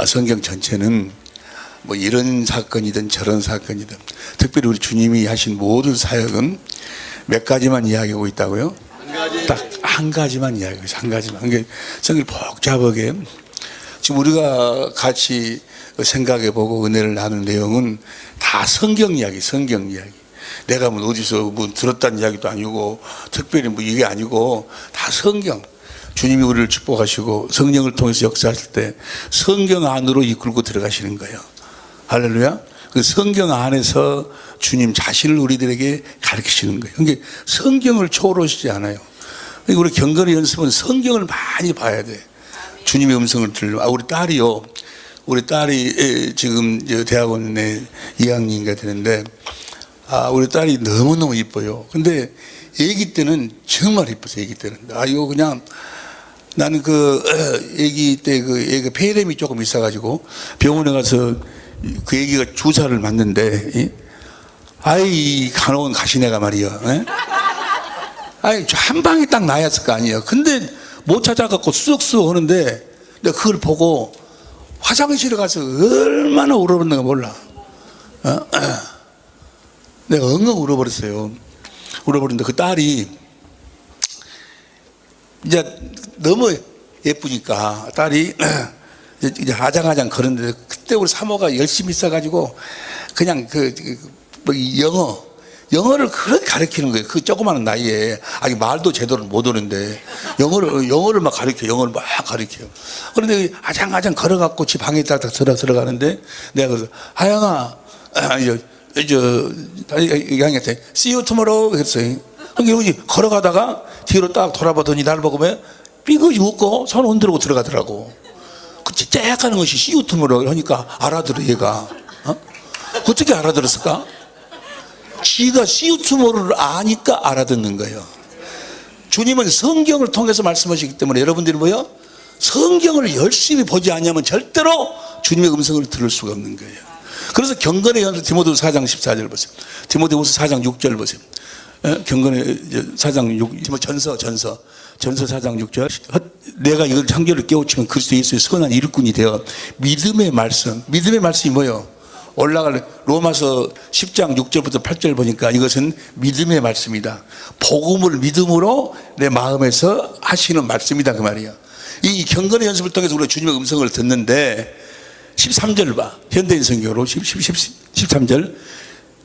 성경 전체는 뭐 이런 사건이든 저런 사건이든 특별히 우리 주님이 하신 모든 사역은 몇 가지만 이야기하고 있다고요? 딱 한 가지만 이야기하고 있어요. 한 가지만. 그게 성경이 복잡하게 지금 우리가 같이 생각해보고 은혜를 나눈 내용은 다 성경 이야기, 성경 이야기. 내가 뭐 어디서 뭐 들었다는 이야기도 아니고 특별히 뭐 이게 아니고 다 성경. 주님이 우리를 축복하시고 성령을 통해서 역사하실 때 성경 안으로 이끌고 들어가시는 거예요. 할렐루야. 그 성경 안에서 주님 자신을 우리들에게 가르치시는 거예요. 그러니까 성경을 초월하시지 않아요. 그러니까 우리 경건의 연습은 성경을 많이 봐야 돼. 주님의 음성을 들으면. 우리 딸이 지금 대학원에 2학년인가 되는데 우리 딸이 너무너무 이뻐요. 근데 아기 때는 정말 이뻤어요. 아기 때는. 이거 그냥 나는 아기 때 애가 폐렴이 조금 있어가지고 병원에 가서 그 아기가 주사를 맞는데 간호원 가시네가 말이야. 한 방에 딱 나였을 거 아니에요. 근데 못 찾아갖고 수석수석 하는데 내가 그걸 보고 화장실에 가서 얼마나 울어버렸는가 몰라. 내가 엉엉 울어버렸어요. 울어버렸는데 그 딸이 이제 너무 예쁘니까 딸이 이제 아장아장 그러는데 그때 우리 사모가 열심히 있어가지고 그냥 영어를 그렇게 가르치는 거예요. 그 조그마한 나이에. 아직 말도 제대로 못 오는데 영어를 막 가르쳐요. 영어를 막 가르쳐요. 그런데 아장아장 걸어갖고 집 방에 딱 들어가는데 내가 그래서 하영아 양이한테 see you tomorrow 그랬어요. 그러니까 걸어가다가 뒤로 딱 돌아보더니 나를 보고 삐그이 웃고 손 흔들고 들어가더라고. 그 째까는 것이 see you tomorrow 하니까 알아들어 얘가. 어떻게 알아들었을까? 지가 see you tomorrow를 아니까 알아듣는 거예요. 주님은 성경을 통해서 말씀하시기 때문에 여러분들이 성경을 열심히 보지 않으면 절대로 주님의 음성을 들을 수가 없는 거예요. 그래서 경건의 연습 디모데후서 4장 14절 보세요. 디모데후서 4장 6절 보세요. 경건의 4장 6 전서 4장 6절. 내가 이걸 창조를 깨우치면 그리스도 예수의 선한 일꾼이 되어 믿음의 말씀이 뭐예요? 올라갈 로마서 10장 6절부터 8절 보니까 이것은 믿음의 말씀이다. 복음을 믿음으로 내 마음에서 하시는 말씀이다 그 말이에요. 이 경건의 연습을 통해서 우리가 주님의 음성을 듣는데 13절 봐. 현대인 성경으로 13절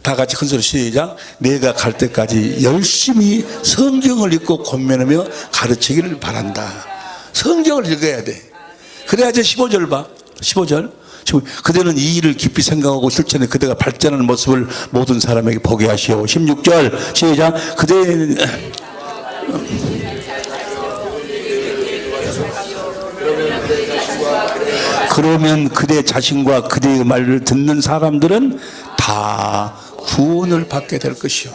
다 같이 큰 소리 시작. 내가 갈 때까지 열심히 성경을 읽고 권면하며 가르치기를 바란다. 성경을 읽어야 돼. 그래야지 15절 봐. 15절. 그대는 이 일을 깊이 생각하고 실천해 그대가 발전하는 모습을 모든 사람에게 보게 하시오. 16절 시작. 그러면 그대 자신과 그대의 말을 듣는 사람들은 다 구원을 받게 될 것이요.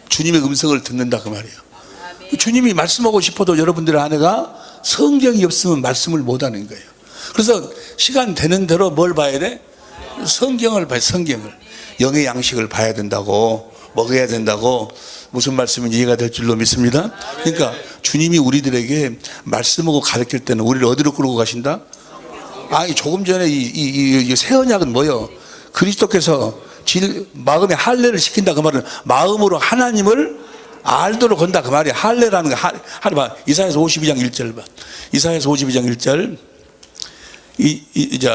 주님의 음성을 듣는다 그 말이에요. 주님이 말씀하고 싶어도 여러분들의 아내가 성경이 없으면 말씀을 못하는 거예요. 그래서 시간 되는 대로 뭘 봐야 돼? 성경을 봐야 성경을. 영의 양식을 봐야 된다고, 먹어야 된다고. 무슨 말씀인지 이해가 될 줄로 믿습니다. 그러니까 주님이 우리들에게 말씀하고 가르칠 때는 우리를 어디로 끌고 가신다? 조금 전에 이 새 언약은 뭐예요? 그리스도께서 마음에 할례를 시킨다 그 말은 마음으로 하나님을 알도록 한다 그 말이야. 할례라는 거 이사야서 52장 1절 봐. 이사야서 52장 1절.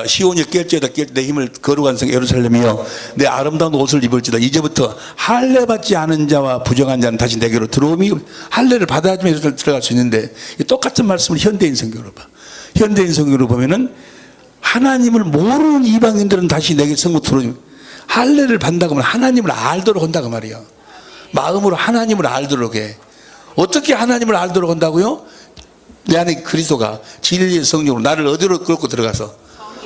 시온이 깰지어다 내 힘을 거룩한 성 예루살렘이여 내 아름다운 옷을 입을지다. 이제부터 할례 받지 않은 자와 부정한 자는 다시 내게로 들어오미. 할례를 받아야지만 예루살렘 들어갈 수 있는데 똑같은 말씀을 현대인 성경으로 봐. 현대인 성경으로 보면은 하나님을 모르는 이방인들은 다시 내게 성으로 들어오니. 할례를 받는다고 하면 하나님을 알도록 한다고 말이야. 마음으로 하나님을 알도록 해. 어떻게 하나님을 알도록 한다고요? 내 안에 그리스도가 진리의 성령으로 나를 어디로 끌고 들어가서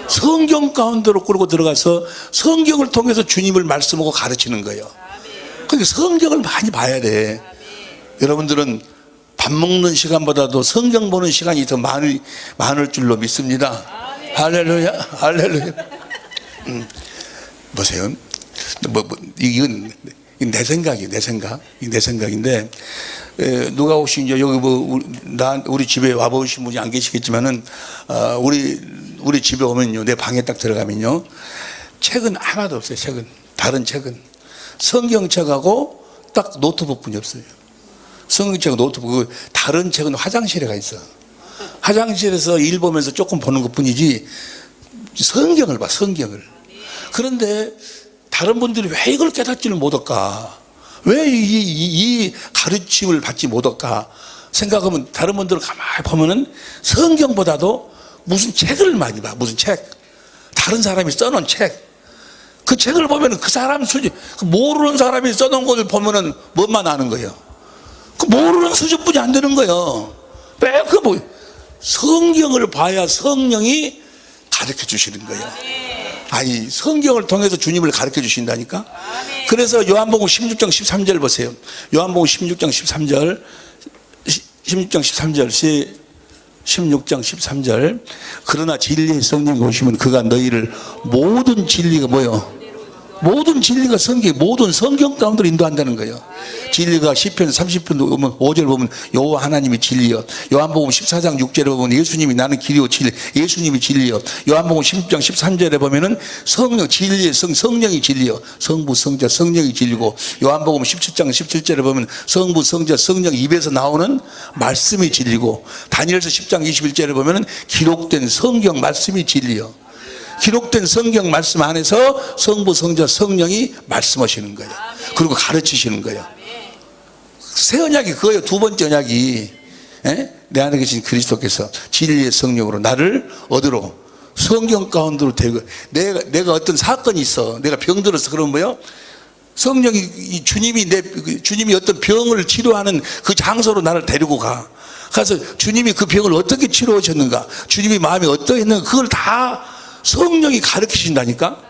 성경 가운데로 끌고 들어가서 성경을 통해서 주님을 말씀하고 가르치는 거예요. 그러니까 성경을 많이 봐야 돼. 여러분들은 밥 먹는 시간보다도 성경 보는 시간이 더 많을 줄로 믿습니다. 할렐루야, 할렐루야. 보세요. 이건 내 생각이에요. 내 생각인데 누가 혹시 이제 여기 우리 집에 와보신 분이 안 계시겠지만은 우리 우리 집에 오면요, 내 방에 딱 들어가면요, 책은 하나도 없어요. 책은, 다른 책은 성경책하고 딱 노트북뿐이 없어요. 성경책하고 노트북, 다른 책은 화장실에 가 있어. 화장실에서 일 보면서 조금 보는 것뿐이지 성경을 봐, 성경을. 그런데 다른 분들이 왜 이걸 깨닫지를 못할까? 왜 이 가르침을 받지 못할까? 생각하면 다른 분들을 가만히 보면은 성경보다도 무슨 책을 많이 봐. 무슨 책, 다른 사람이 써놓은 책, 그 책을 보면은 그 사람 수준, 그 모르는 사람이 써놓은 것을 보면은 뭐만 아는 거예요. 그 모르는 수준뿐이 안 되는 거예요. 왜 그 뭐 성경을 봐야 성령이 가르쳐 주시는 거예요. 아니, 성경을 통해서 주님을 가르쳐 주신다니까. 그래서 요한복음 16장 13절 보세요. 요한복음 16장 13절, 16장 13절, 16장 13절. 그러나 진리의 성령이 오시면 그가 너희를 모든 진리가 뭐요? 모든 진리가 모든 성경 가운데로 인도한다는 거예요. 진리가 시편 30편 보면 5절 보면 여호와 하나님이 진리여. 요한복음 14장 6절에 보면 예수님이 나는 길이요 진리, 예수님이 진리여. 요한복음 16장 13절에 보면은 성령, 진리의 성령이 진리여. 성부 성자 성령이 진리고, 요한복음 17장 17절에 보면 성부 성자 성령 입에서 나오는 말씀이 진리고, 다니엘서 10장 21절에 보면은 기록된 성경 말씀이 진리여. 기록된 성경 말씀 안에서 성부 성자 성령이 말씀하시는 거예요. 그리고 가르치시는 거예요. 새 언약이 그거예요. 두 번째 언약이, 내 안에 계신 그리스도께서 진리의 성령으로 나를 어디로? 성경 가운데로 데리고, 내가 어떤 사건이 있어, 내가 병들어서, 그러면 뭐요? 성령이, 주님이 어떤 병을 치료하는 그 장소로 나를 데리고 가. 가서 주님이 그 병을 어떻게 치료하셨는가, 주님이 마음이 어떠했는가, 그걸 다 성령이 가르치신다니까.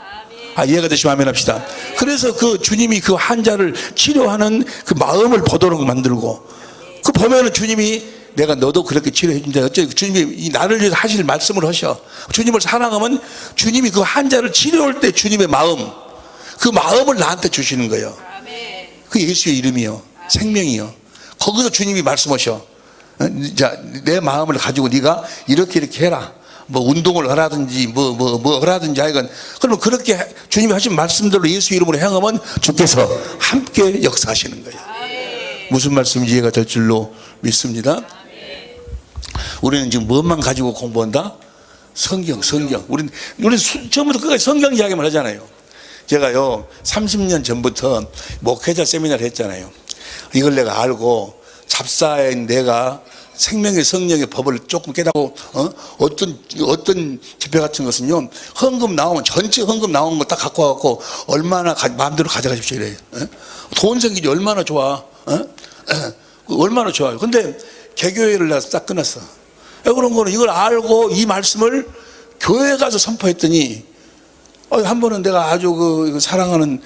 이해가 되시면 아멘 합시다. 그래서 그 주님이 그 환자를 치료하는 그 마음을 보도록 만들고, 그 보면은 주님이 내가 너도 그렇게 치료해 준다. 어째 주님이 나를 위해서 하실 말씀을 하셔. 주님을 사랑하면 주님이 그 환자를 치료할 때 주님의 마음, 그 마음을 나한테 주시는 거예요. 그 예수의 이름이요, 생명이요. 거기서 주님이 말씀하셔. 자, 내 마음을 가지고 네가 이렇게 해라. 뭐 운동을 하라든지 뭐 하라든지 하여간, 그러면 그렇게 주님이 하신 말씀대로 예수 이름으로 행하면 주께서 함께 역사하시는 거예요. 무슨 말씀인지 이해가 될 줄로 믿습니다. 우리는 지금 무엇만 가지고 공부한다? 성경. 우리는 처음부터 끝까지 성경 이야기만 하잖아요. 제가요 30년 전부터 목회자 세미나를 했잖아요. 이걸 내가 알고 잡사인 내가 생명의 성령의 법을 조금 깨닫고, 어떤 집회 같은 것은요, 헌금 나오면 전체 헌금 나오는 거 딱 갖고 와갖고 얼마나 마음대로 가져가십시오 이래요. 돈 생기지 얼마나 좋아. 얼마나 좋아요. 근데 개교회를 내가 딱 끊었어. 그런 거는 이걸 알고 이 말씀을 교회에 가서 선포했더니, 한 번은 내가 아주 그 사랑하는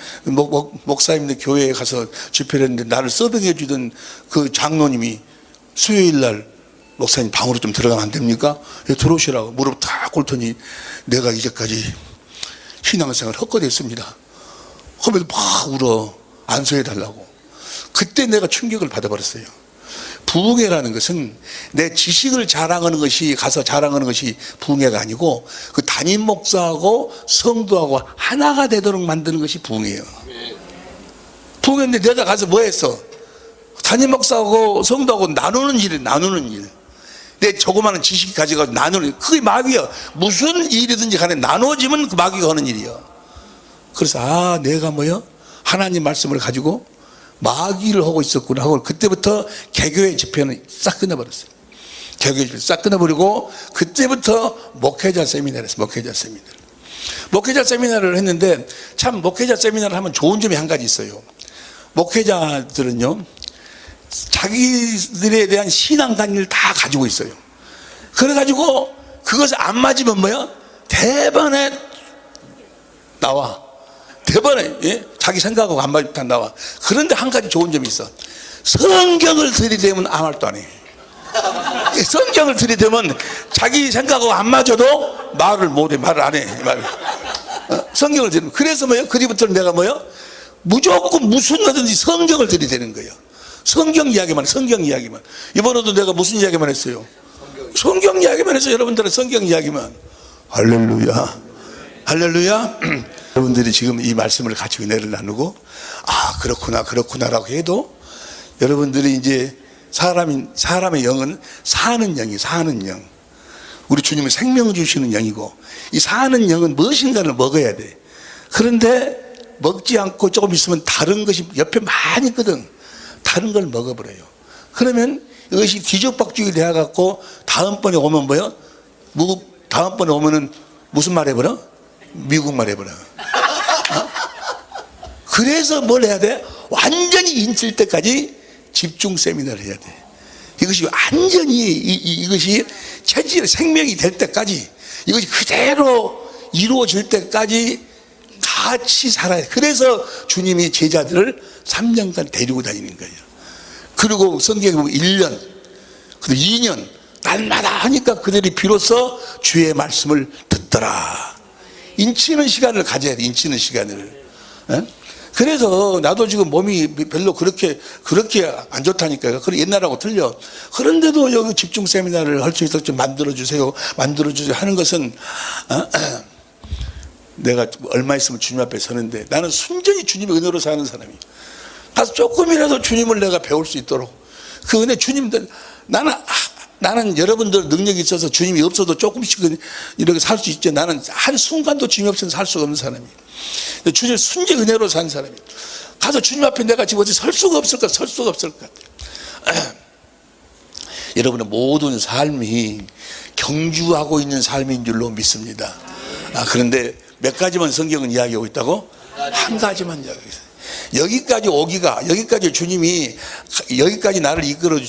목사님들 교회에 가서 집회를 했는데, 나를 서빙해 주던 그 장로님이 수요일 날 목사님 방으로 좀 들어가면 안 됩니까? 들어오시라고 무릎 탁 꿇더니, 내가 이제까지 신앙생활 헛것했습니다. 하면서 막 울어. 안수해 달라고. 그때 내가 충격을 받아버렸어요. 부흥회라는 것은 내 지식을 자랑하는 것이, 가서 자랑하는 것이 부흥회가 아니고, 그 담임 목사하고 성도하고 하나가 되도록 만드는 것이 부흥회예요. 부흥회인데 내가 가서 뭐 했어? 담임 목사하고 성도하고 나누는 일. 내 조그마한 지식 가져가지고 나누는, 그게 마귀야. 무슨 일이든지 간에 나눠지면 그 마귀가 하는 일이야. 그래서 내가 뭐요? 하나님 말씀을 가지고 마귀를 하고 있었구나 하고, 그때부터 개교회 집회는 싹 끊어버렸어요. 개교회 집회 싹 끊어버리고, 그때부터 목회자 세미나를 했어요. 목회자 세미나를 했는데, 참 목회자 세미나를 하면 좋은 점이 한 가지 있어요. 목회자들은요, 자기들에 대한 신앙 관리를 다 가지고 있어요. 그래가지고 그것을 안 맞으면 뭐야? 대번에 나와. 대번에, 자기 생각하고 안 맞으면 다 나와. 그런데 한 가지 좋은 점이 있어. 성경을 들이대면 아무 말도 안 해. 성경을 들이대면 자기 생각하고 안 맞아도 말을 못 해. 말을 안 해. 성경을 들이대면. 그래서 뭐야? 그리부터는 내가 뭐야? 무조건 무슨 거든지 성경을 들이대는 거예요. 성경 이야기만. 이번에도 내가 무슨 이야기만 했어요? 성경 이야기만 했어요. 여러분들은 성경 이야기만. 할렐루야. 할렐루야. 여러분들이 지금 이 말씀을 같이 은혜를 나누고 아 그렇구나 그렇구나라고 해도 여러분들이 이제 사람의 영은 사는 영이 사는 영. 우리 주님은 생명 주시는 영이고 이 사는 영은 무엇인가를 먹어야 돼. 그런데 먹지 않고 조금 있으면 다른 것이 옆에 많이 있거든. 다른 걸 먹어버려요. 그러면 이것이 뒤죽박죽이 되어갖고 다음번에 오면 뭐요? 다음번에 오면은 무슨 말 해버려? 미국 말 해버려. 그래서 뭘 해야 돼? 완전히 인칠 때까지 집중 세미나를 해야 돼. 이것이 완전히 이것이 체질 생명이 될 때까지 이것이 그대로 이루어질 때까지 같이 살아야 돼. 그래서 주님이 제자들을 3년간 데리고 다니는 거예요. 그리고 성경에 보면 1년 그리고 2년 날마다 하니까 그들이 비로소 주의 말씀을 듣더라. 인치는 시간을 가져야 돼. 인치는 시간을. 에? 그래서 나도 지금 몸이 별로 그렇게 안 좋다니까요. 옛날하고 틀려. 그런데도 여기 집중 세미나를 할 수 있도록 좀 만들어주세요 하는 것은 내가 얼마 있으면 주님 앞에 서는데 나는 순전히 주님의 은혜로 사는 사람이에요. 가서 조금이라도 주님을 내가 배울 수 있도록 그 은혜 주님들 나는 여러분들 능력이 있어서 주님이 없어도 조금씩 이렇게 살 수 있지. 나는 한 순간도 주님이 없으면 살 수가 없는 사람이에요. 주님 순전 은혜로 산 사람이에요. 가서 주님 앞에 내가 지금 어디 설 수가 없을 것 같아요. 여러분의 모든 삶이 경주하고 있는 삶인 줄로 믿습니다. 그런데 몇 가지만 성경은 이야기하고 있다고? 한 가지만 이야기하고 있어요. 여기까지 주님이 여기까지 나를 이끌어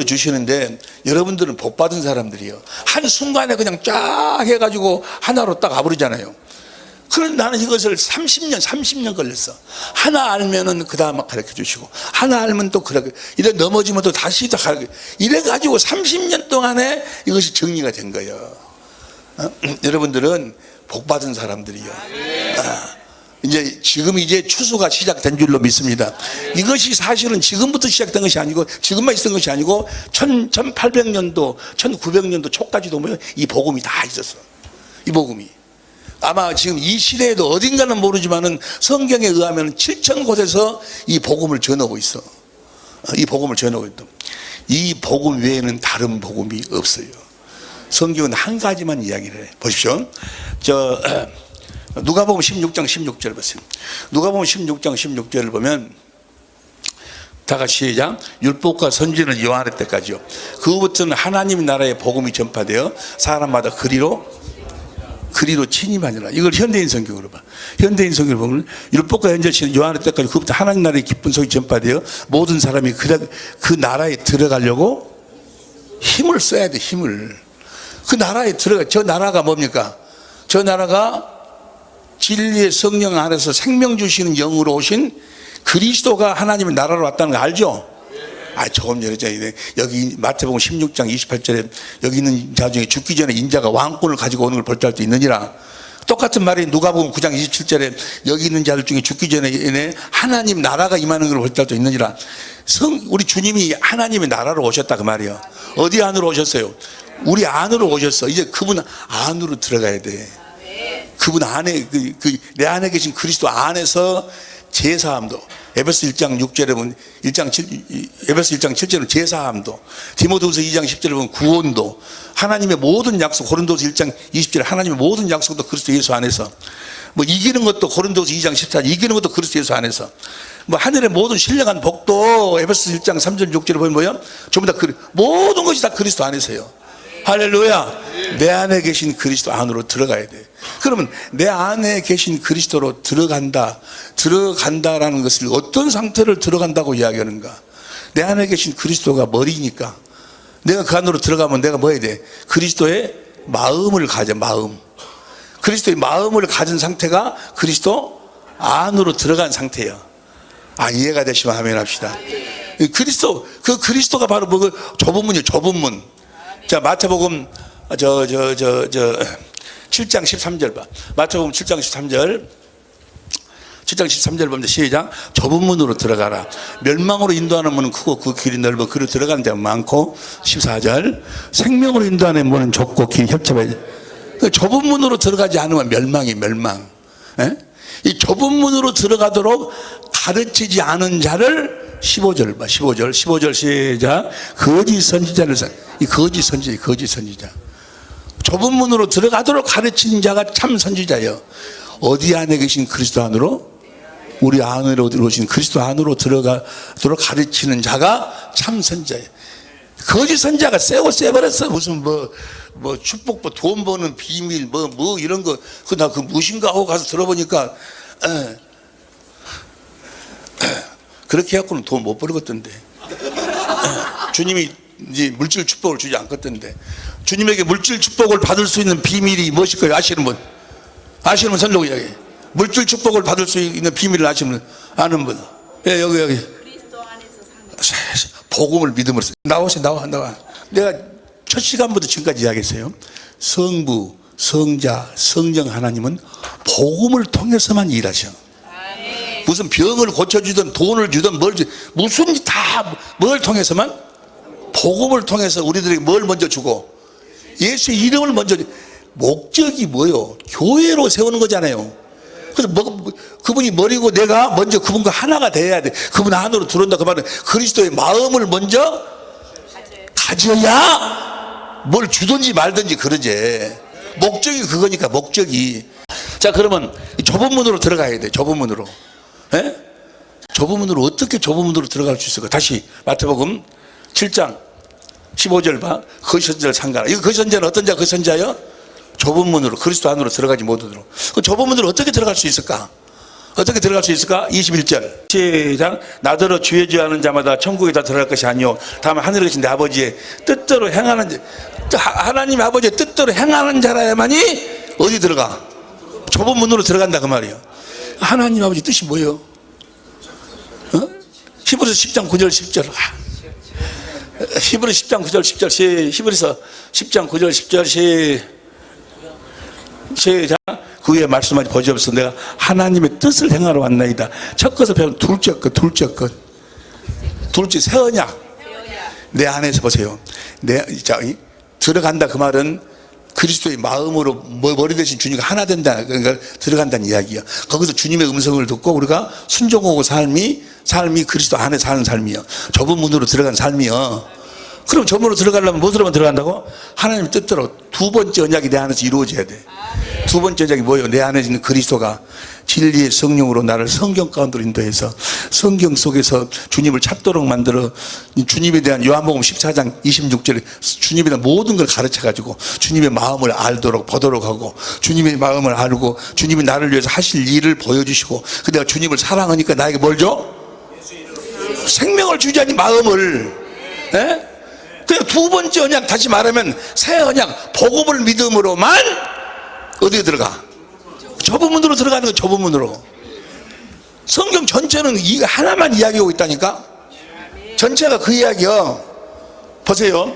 주시는데 여러분들은 복 받은 사람들이에요. 한순간에 그냥 쫙 해가지고 하나로 딱 가버리잖아요. 그런데 나는 이것을 30년 걸렸어. 하나 알면은 그 다음 가르쳐 주시고 하나 알면 또 그렇게 이래 넘어지면 또 다시 또 가르쳐 이래가지고 30년 동안에 이것이 정리가 된 거예요. 여러분들은 복 받은 사람들이요. 지금 추수가 시작된 줄로 믿습니다. 이것이 사실은 지금부터 시작된 것이 아니고 지금만 있었던 것이 아니고 1800년도 1900년도 초까지도 이 복음이 다 있었어. 이 복음이 아마 지금 이 시대에도 어딘가는 모르지만은 성경에 의하면 7000곳에서 이 복음을 전하고 있어. 이 복음을 전하고 있다. 이 복음 외에는 다른 복음이 없어요. 성경은 한 가지만 이야기를 해. 보십시오. 누가복음 16장 16절 보세요. 누가복음 16장 16절을 보면 다 같이 시작. 율법과 선지는 요한의 때까지요. 그후부터는 하나님 나라의 복음이 전파되어 사람마다 그리로 침입하니라. 이걸 현대인 성경으로 봐. 현대인 성경을 보면 율법과 현절시는 요한의 때까지 그부터 하나님 나라의 기쁜 소식이 전파되어 모든 사람이 그 나라에 들어가려고 힘을 써야 돼. 힘을. 그 나라에 저 나라가 뭡니까? 저 나라가 진리의 성령 안에서 생명 주시는 영으로 오신 그리스도가 하나님의 나라로 왔다는 거 알죠? 조금 전에 여기 마태복음 16장 28절에 여기 있는 자 중에 죽기 전에 인자가 왕권을 가지고 오는 걸 볼 줄 알도 있느니라. 똑같은 말이 누가복음 9장 27절에 여기 있는 자들 중에 죽기 전에 하나님 나라가 임하는 걸 볼 줄 알도 있느니라. 우리 주님이 하나님의 나라로 오셨다 그 말이에요. 어디 안으로 오셨어요? 우리 안으로 오셨어. 이제 그분 안으로 들어가야 돼. 그분 안에 내 안에 계신 그리스도 안에서 제사함도 에베소 1장 6절에 보면 에베소 1장 7절에 제사함도 디모데후서 2장 10절에 보면 구원도 하나님의 모든 약속 고린도서 1장 20절에 하나님의 모든 약속도 그리스도 예수 안에서 이기는 것도 고린도서 2장 14절 이기는 것도 그리스도 예수 안에서 하늘의 모든 신령한 복도 에베소 1장 3절 6절에 보면 뭐예요? 전부 다 모든 것이 다 그리스도 안에서요. 할렐루야. 내 안에 계신 그리스도 안으로 들어가야 돼. 그러면 내 안에 계신 그리스도로 들어간다라는 것을 어떤 상태를 들어간다고 이야기하는가? 내 안에 계신 그리스도가 머리니까 내가 그 안으로 들어가면 내가 뭐 해야 돼? 그리스도의 마음을 가져. 마음. 그리스도의 마음을 가진 상태가 그리스도 안으로 들어간 상태예요. 이해가 되시면 아멘 합시다. 그리스도가 바로 좁은 문이에요. 좁은 문. 자, 마태복음 7장 13절 봐. 마태복음 7장 13절 보면 시작. 좁은 문으로 들어가라. 멸망으로 인도하는 문은 크고 그 길이 넓어 그로 들어가는 데가 많고 14절 생명으로 인도하는 문은 좁고 길이 협착해 좁은 문으로 들어가지 않으면 멸망이 멸망. 예? 이 좁은 문으로 들어가도록 가르치지 않은 자를 15절 봐. 15절 시작. 거짓 선지자를 이 거짓 선지자. 좁은 문으로 들어가도록 가르치는 자가 참 선지자예요. 어디 안에 계신 그리스도 안으로? 우리 안으로 들어오신 그리스도 안으로 들어가도록 가르치는 자가 참 선지자예요. 거짓 선지자가 쎄버렸어. 무슨 뭐 축복, 돈 버는 비밀, 뭐 이런 거, 나 그 무신가 하고 가서 들어보니까, 그렇게 해갖고는 돈 못 벌었던데. 주님이 이제 물질 축복을 주지 않겠던데. 주님에게 물질 축복을 받을 수 있는 비밀이 무엇일까요? 아시는 분? 아시는 분 선족 이야기. 물질 축복을 받을 수 있는 비밀을 아는 분. 예, 여기. 그리스도 안에서 사는 복음을 믿음으로. 나와. 내가 첫 시간부터 지금까지 이야기했어요. 성부, 성자, 성령 하나님은 복음을 통해서만 일하셔. 무슨 병을 고쳐주든 돈을 주든 무슨 뭘 통해서만? 복음을 통해서 우리들에게 뭘 먼저 주고 예수의 이름을 먼저. 목적이 뭐요? 교회로 세우는 거잖아요. 그래서 그분이 머리고 내가 먼저 그분과 하나가 돼야 돼. 그분 안으로 들어온다 그 말은 그리스도의 마음을 먼저 가져야 뭘 주든지 말든지 그러지. 목적이 그거니까. 목적이. 자, 그러면 좁은 문으로 들어가야 돼. 좁은 문으로. 예? 좁은 문으로 어떻게 좁은 문으로 들어갈 수 있을까? 다시 마태복음 7장 15절 봐. 그 선자를 상가라. 이거 그 선자는 어떤 자? 그 선자요? 좁은 문으로 그리스도 안으로 들어가지 못하도록. 그 좁은 문으로 어떻게 들어갈 수 있을까? 어떻게 들어갈 수 있을까? 21절 시작. 나더러 주의 죄하는 자마다 천국에 다 들어갈 것이 아니요 다만 하늘에 계신 내 아버지의 뜻대로 행하는 자, 하나님 아버지의 뜻대로 행하는 자라야만이 어디 들어가? 좁은 문으로 들어간다 그 말이에요. 하나님 아버지 뜻이 뭐예요? 히브리서 10장 9절 10절. 히브리서 10장 9절 10절 히브리서 10장 9절 10절 시작. 그 위에 말씀하지 보시옵소서. 내가 하나님의 뜻을 행하러 왔나이다. 첫 것을 배운 둘째 새 언약. 내 안에서 보세요. 들어간다 그 말은 그리스도의 마음으로 머리 대신 주님과 하나 된다. 그러니까 들어간다는 이야기야. 거기서 주님의 음성을 듣고 우리가 순종하고 삶이 그리스도 안에 사는 삶이요. 좁은 문으로 들어간 삶이요. 그럼 좁은 문으로 들어가려면 무엇으로만 들어간다고? 하나님의 뜻대로 두 번째 언약이 내 안에서 이루어져야 돼. 두 번째 언약이 뭐예요? 내 안에 있는 그리스도가 진리의 성령으로 나를 성경 가운데로 인도해서 성경 속에서 주님을 찾도록 만들어 주님에 대한 요한복음 14장 26절에 주님에 대한 모든 걸 가르쳐가지고 주님의 마음을 알도록 보도록 하고 주님의 마음을 알고 주님이 나를 위해서 하실 일을 보여주시고 내가 주님을 사랑하니까 나에게 뭘 줘? 생명을 주자니 마음을. 예? 그냥 두 번째 언약, 다시 말하면 새 언약, 복음을 믿음으로만 어디에 들어가? 좁은 문으로 들어가는 거예요. 좁은 문으로. 성경 전체는 이 하나만 이야기하고 있다니까. 전체가 그 이야기요. 보세요.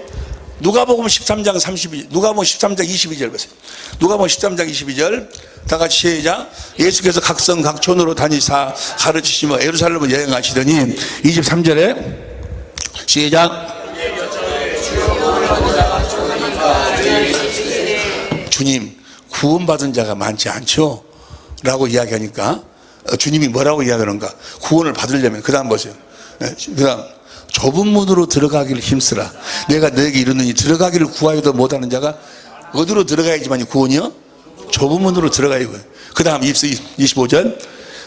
누가복음 13장 32, 누가복음 13장 22절 보세요. 누가복음 13장 22절 다 같이 시작. 예수께서 각성 각촌으로 다니사 가르치시며 예루살렘을 여행하시더니 23절에 시작. 주님, 구원받은 자가 많지 않죠? 라고 이야기하니까 주님이 뭐라고 이야기하는가? 구원을 받으려면 그 다음 보세요. 그 다음 좁은 문으로 들어가기를 힘쓰라. 내가 너에게 이르느니 들어가기를 구하여도 못하는 자가 어디로 들어가야지만이 구원이요? 좁은 문으로 들어가야 해요. 그 다음 25절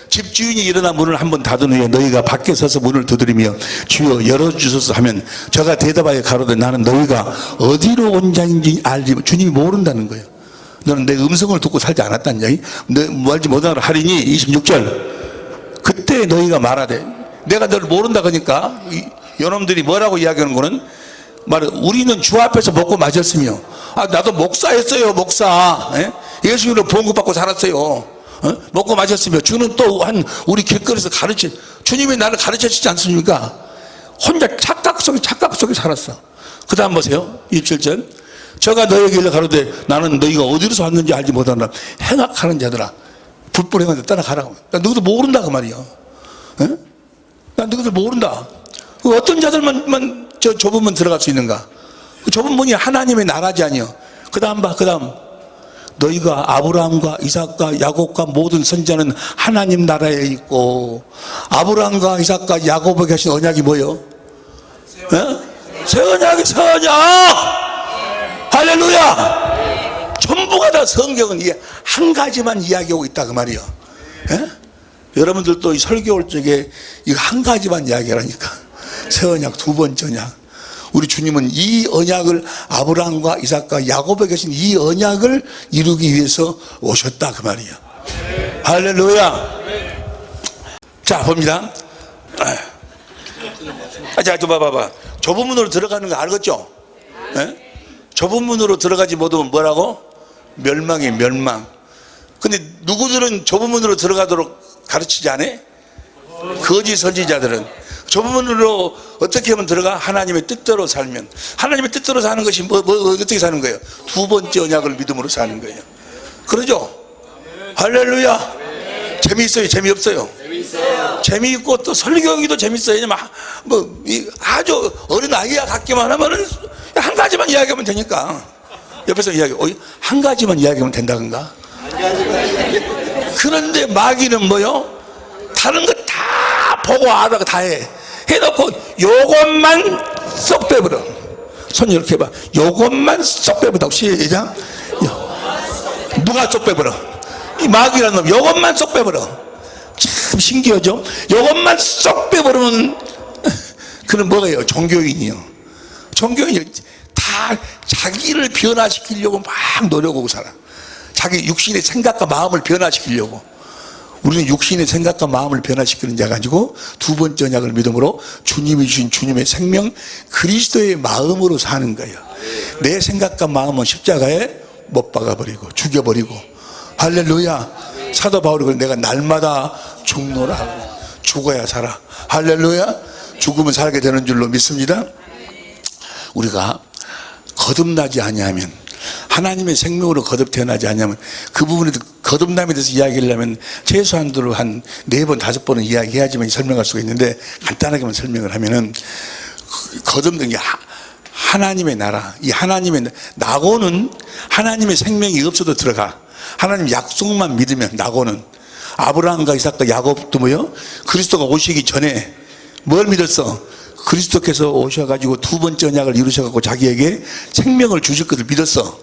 집주인이 일어나 문을 한번 닫은 후에 너희가 밖에 서서 문을 두드리며 주여 열어주소서 하면 저가 대답하여 가로되 나는 너희가 어디로 온 자인지 알지. 주님이 모른다는 거예요. 너는 내 음성을 듣고 살지 않았다는 이야기. 뭐 알지 못하노라 하리니 26절 그때 너희가 말하되 내가 너를 모른다 그러니까 여러분들이 뭐라고 이야기하는 거는 말해 우리는 주 앞에서 먹고 마셨으며 나도 목사였어요. 목사. 예수님으로 보응받고 살았어요. 먹고 마셨으며 주는 또한 우리 길거리에서 주님이 나를 가르쳐주지 않습니까? 혼자 착각 속에 살았어. 그 다음 보세요. 27절 저가 너에게 일러 가로되 나는 너희가 어디로서 왔는지 알지 못하나 행악하는 자들아 불법 행하는 데 따라가라고. 나 너희들 모른다 그 말이야. 난 너희들 모른다. 어떤 자들만 저 좁은 문 들어갈 수 있는가? 그 좁은 문이 하나님의 나라지 아니요. 그 다음 봐. 그 다음 너희가 아브라함과 이삭과 야곱과 모든 선지자는 하나님 나라에 있고, 아브라함과 이삭과 야곱에게 하신 언약이 뭐예요? 새 언약이 새 언약. 할렐루야. 전부가 다 성경은 이게 한 가지만 이야기하고 있다 그 말이에요. 여러분들도 이 설교할 적에 이거 한 가지만 이야기하라니까. 새 언약, 두 번째 언약. 우리 주님은 이 언약을 아브라함과 이삭과 야곱에게 계신 이 언약을 이루기 위해서 오셨다 그 말이에요. 할렐루야. 자, 봅니다. 자, 또 봐봐. 좁은 문으로 들어가는 거 알겠죠? 좁은 문으로 들어가지 못하면 뭐라고? 멸망이에요, 멸망. 근데 누구들은 좁은 문으로 들어가도록 가르치지 않아? 거짓 선지자들은. 좁은 문으로 어떻게 하면 들어가? 하나님의 뜻대로 살면. 하나님의 뜻대로 사는 것이 어떻게 사는 거예요? 두 번째 언약을 믿음으로 사는 거예요. 그러죠? 할렐루야. 재미있어요? 재미없어요? 재미있고 또 설교하기도 재밌어요. 아주 어린 아이와 같기만 하면은 한 가지만 이야기하면 되니까. 옆에서 한 가지만 이야기하면 된다던가. 그런데 마귀는 뭐요? 다른 거 다 보고 알아가 다 해. 해놓고 요것만 쏙 빼버려. 손 이렇게 해봐. 요것만 쏙 빼버려. 시작. 누가 쏙 빼버려? 이 마귀라는 놈 요것만 쏙 빼버려. 참 신기하죠? 요것만 쏙 빼버리면 그는 뭐예요? 종교인이요. 종교인이 다 자기를 변화시키려고 막 노력하고 살아. 자기 육신의 생각과 마음을 변화시키려고. 우리는 육신의 생각과 마음을 변화시키는 자 가지고 두 번째 언약을 믿음으로 주님이 주신 주님의 생명 그리스도의 마음으로 사는 거예요. 내 생각과 마음은 십자가에 못 박아버리고 죽여버리고. 할렐루야. 사도 바울이 그걸 내가 날마다 죽노라 하고 죽어야 살아. 할렐루야. 죽으면 살게 되는 줄로 믿습니다. 우리가 거듭나지 아니하면, 하나님의 생명으로 거듭 태어나지 않냐면, 그 부분에 거듭남에 대해서 이야기하려면 최소한도로 한 4번, 5번은 이야기해야지만 설명할 수가 있는데, 간단하게만 설명을 하면은, 거듭는 게 하나님의 나라, 이 하나님의 나고는 하나님의 생명이 없어도 들어가. 하나님 약속만 믿으면 나고는. 아브라함과 이삭과 야곱도 뭐요? 그리스도가 오시기 전에 뭘 믿었어? 그리스도께서 오셔가지고 두 번째 언약을 이루셔가지고 자기에게 생명을 주실 것을 믿었어.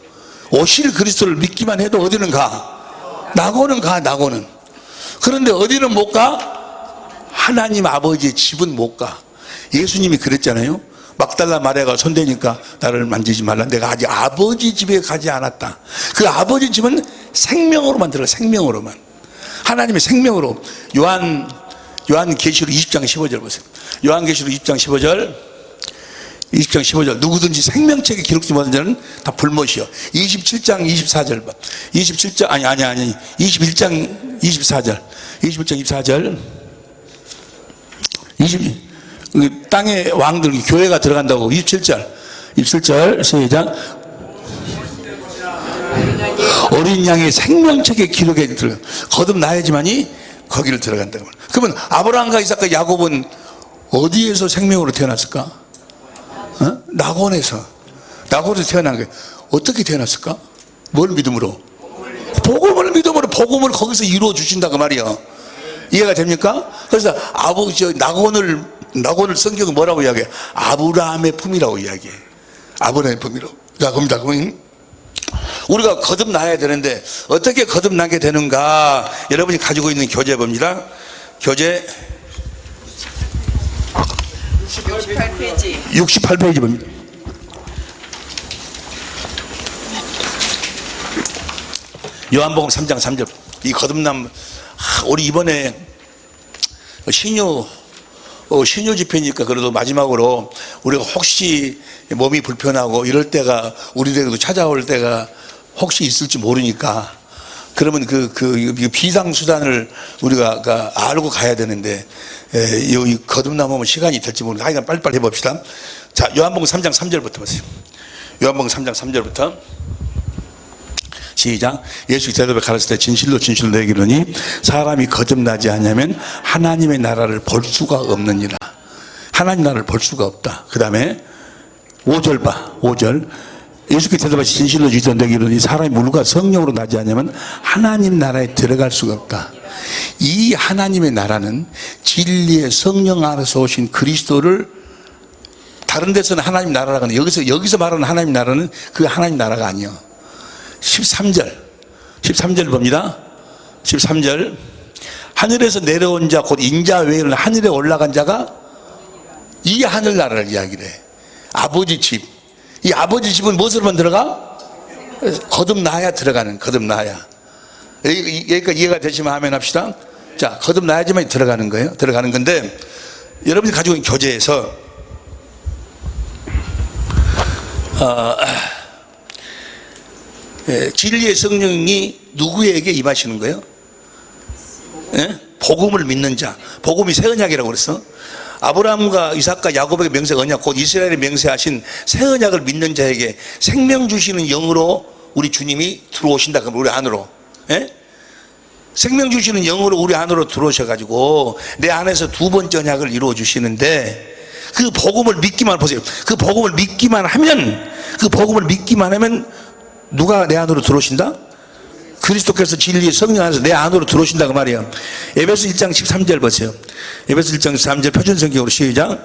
오실 그리스도를 믿기만 해도 어디는 가? 나고는 가, 나고는. 그런데 어디는 못 가? 하나님 아버지의 집은 못 가. 예수님이 그랬잖아요. 막달라 마리아가 손대니까 나를 만지지 말라. 내가 아직 아버지 집에 가지 않았다. 그 아버지 집은 생명으로만 들어가. 생명으로만. 하나님의 생명으로. 요한계시록 20장 15절 보세요. 요한계시록 20장 15절. 20장 15절. 누구든지 생명책에 기록되지 못한 자는 다 불못이요. 27장 24절 봐. 27장 아니 21장 24절. 21장 24절. 땅의 왕들 교회가 들어간다고. 27절. 27절 시작. 어린 양의 생명책에 기록에 들어가. 거듭나야지만이 거기를 들어간다고. 그러면 아브라함과 이삭과 야곱은 어디에서 생명으로 태어났을까? 낙원에서 태어난 거예요. 어떻게 태어났을까? 뭘 믿음으로? 복음을 믿음으로. 복음을 거기서 이루어 주신다 그 말이야. 이해가 됩니까? 그래서 낙원을 성경은 뭐라고 이야기해? 아브라함의 품이라고 이야기해. 아브라함의 품이라고. 자, 겁니다. 우리가 거듭나야 되는데 어떻게 거듭나게 되는가? 여러분이 가지고 있는 교재 봅니다. 교재 68페이지 봅니다. 요한복음 3장 3절. 이 거듭남, 우리 이번에 신유 집회니까 그래도 마지막으로 우리가 혹시 몸이 불편하고 이럴 때가 우리에게도 찾아올 때가 혹시 있을지 모르니까, 그러면 그 비상수단을 우리가 알고 가야 되는데, 이 거듭남하면 시간이 될지 모르는데 하여간 빨리빨리 해봅시다. 자, 요한복음 3장 3절부터 보세요. 요한복음 3장 3절부터 시작. 예수 대답에 가르칠 때 진실로 너에게 이르노니 사람이 거듭나지 않으면 하나님의 나라를 볼 수가 없느니라. 하나님 나라를 볼 수가 없다. 그 다음에 5절 봐. 5절. 예수께서 대답하시 진실로 주시던 내게 이르니 사람이 물과 성령으로 나지 않으면 하나님 나라에 들어갈 수가 없다. 이 하나님의 나라는 진리의 성령 안에서 오신 그리스도를, 다른 데서는 하나님 나라라고 하는데 여기서 말하는 하나님 나라는 그 하나님 나라가 아니요. 13절 봅니다. 13절 하늘에서 내려온 자 곧 인자 외에는 하늘에 올라간 자가, 이 하늘나라를 이야기를 해. 아버지 집. 이 아버지 집은 무엇으로만 들어가? 거듭나야 들어가는, 거듭나야. 여기까지 이해가 되시면 아멘 합시다. 자, 거듭나야지만 들어가는 거예요. 들어가는 건데, 여러분이 가지고 있는 교재에서 진리의 성령이 누구에게 임하시는 거예요? 예? 복음을 믿는 자. 복음이 새 언약이라고 그랬어. 아브라함과 이삭과 야곱에게 맹세 언약, 곧 이스라엘에 맹세하신 새 언약을 믿는 자에게 생명 주시는 영으로 우리 주님이 들어오신다. 그럼 우리 안으로, 예? 생명 주시는 영으로 우리 안으로 들어오셔가지고 내 안에서 두 번째 언약을 이루어 주시는데, 그 복음을 믿기만, 보세요. 그 복음을 믿기만 하면, 누가 내 안으로 들어오신다? 그리스도께서 진리의 성령 안에서 내 안으로 들어오신다 그 말이에요. 에베소 1장 13절 보세요. 에베소 1장 13절 표준성경으로 시작.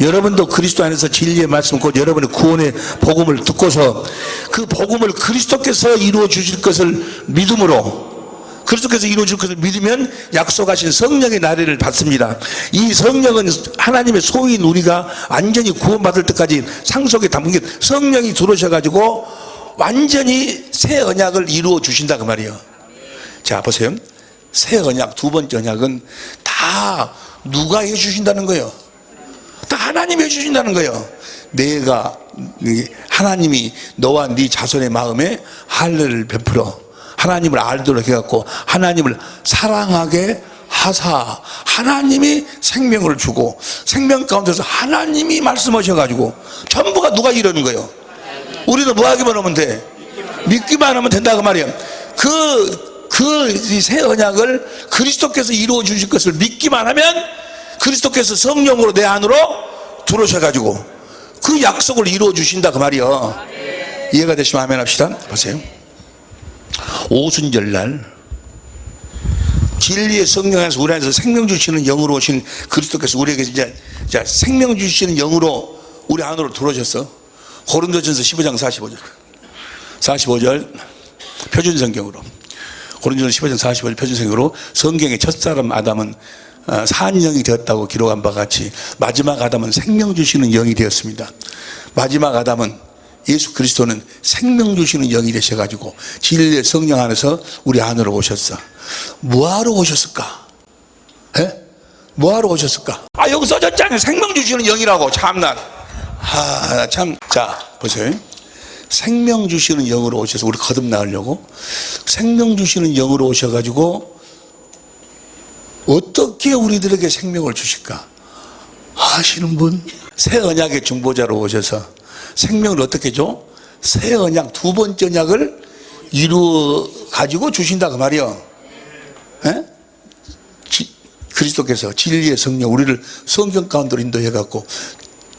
여러분도 그리스도 안에서 진리의 말씀, 곧 여러분의 구원의 복음을 듣고서 그 복음을 그리스도께서 이루어 주실 것을 믿음으로, 그리스도께서 이루어 주실 것을 믿으면 약속하신 성령의 나라를 받습니다. 이 성령은 하나님의 소유인 우리가 완전히 구원받을 때까지 상속에 담긴 게, 성령이 들어오셔가지고 완전히 새 언약을 이루어 주신다 그 말이에요. 자 보세요. 새 언약, 두 번째 언약은 다 누가 해주신다는 거예요? 다 하나님이 해주신다는 거예요. 내가, 하나님이 너와 네 자손의 마음에 할례를 베풀어 하나님을 알도록 해갖고 하나님을 사랑하게 하사, 하나님이 생명을 주고 생명 가운데서 하나님이 말씀하셔가지고 전부가 누가 이러는 거예요? 우리는 뭐 하기만 하면 돼? 믿기만 하면 된다 그 말이에요. 그 새 언약을 그리스도께서 이루어 주실 것을 믿기만 하면 그리스도께서 성령으로 내 안으로 들어오셔가지고 그 약속을 이루어 주신다 그 말이에요. 이해가 되시면 아멘 합시다. 보세요. 오순절날 진리의 성령 안에서 우리 안에서 생명 주시는 영으로 오신 그리스도께서 우리에게 이제 생명 주시는 영으로 우리 안으로 들어오셨어. 고린도전서 15장 45절 표준성경으로, 고린도전서 15장 45절 표준성경으로, 성경의 첫사람 아담은 산영이 되었다고 기록한 바 같이 마지막 아담은 생명 주시는 영이 되었습니다. 마지막 아담은 예수 그리스도는 생명 주시는 영이 되셔가지고 진리의 성령 안에서 우리 안으로 오셨어. 뭐하러 오셨을까? 에? 뭐하러 오셨을까? 여기 써졌잖아요. 생명 주시는 영이라고. 참나. 참. 자 보세요. 생명 주시는 영으로 오셔서 우리 거듭나으려고 생명 주시는 영으로 오셔가지고 어떻게 우리들에게 생명을 주실까 아시는 분? 새 언약의 중보자로 오셔서 생명을 어떻게 줘? 새 언약, 두 번째 언약을 이루어 가지고 주신다 그 말이요. 그리스도께서 진리의 성령, 우리를 성경 가운데로 인도해 갖고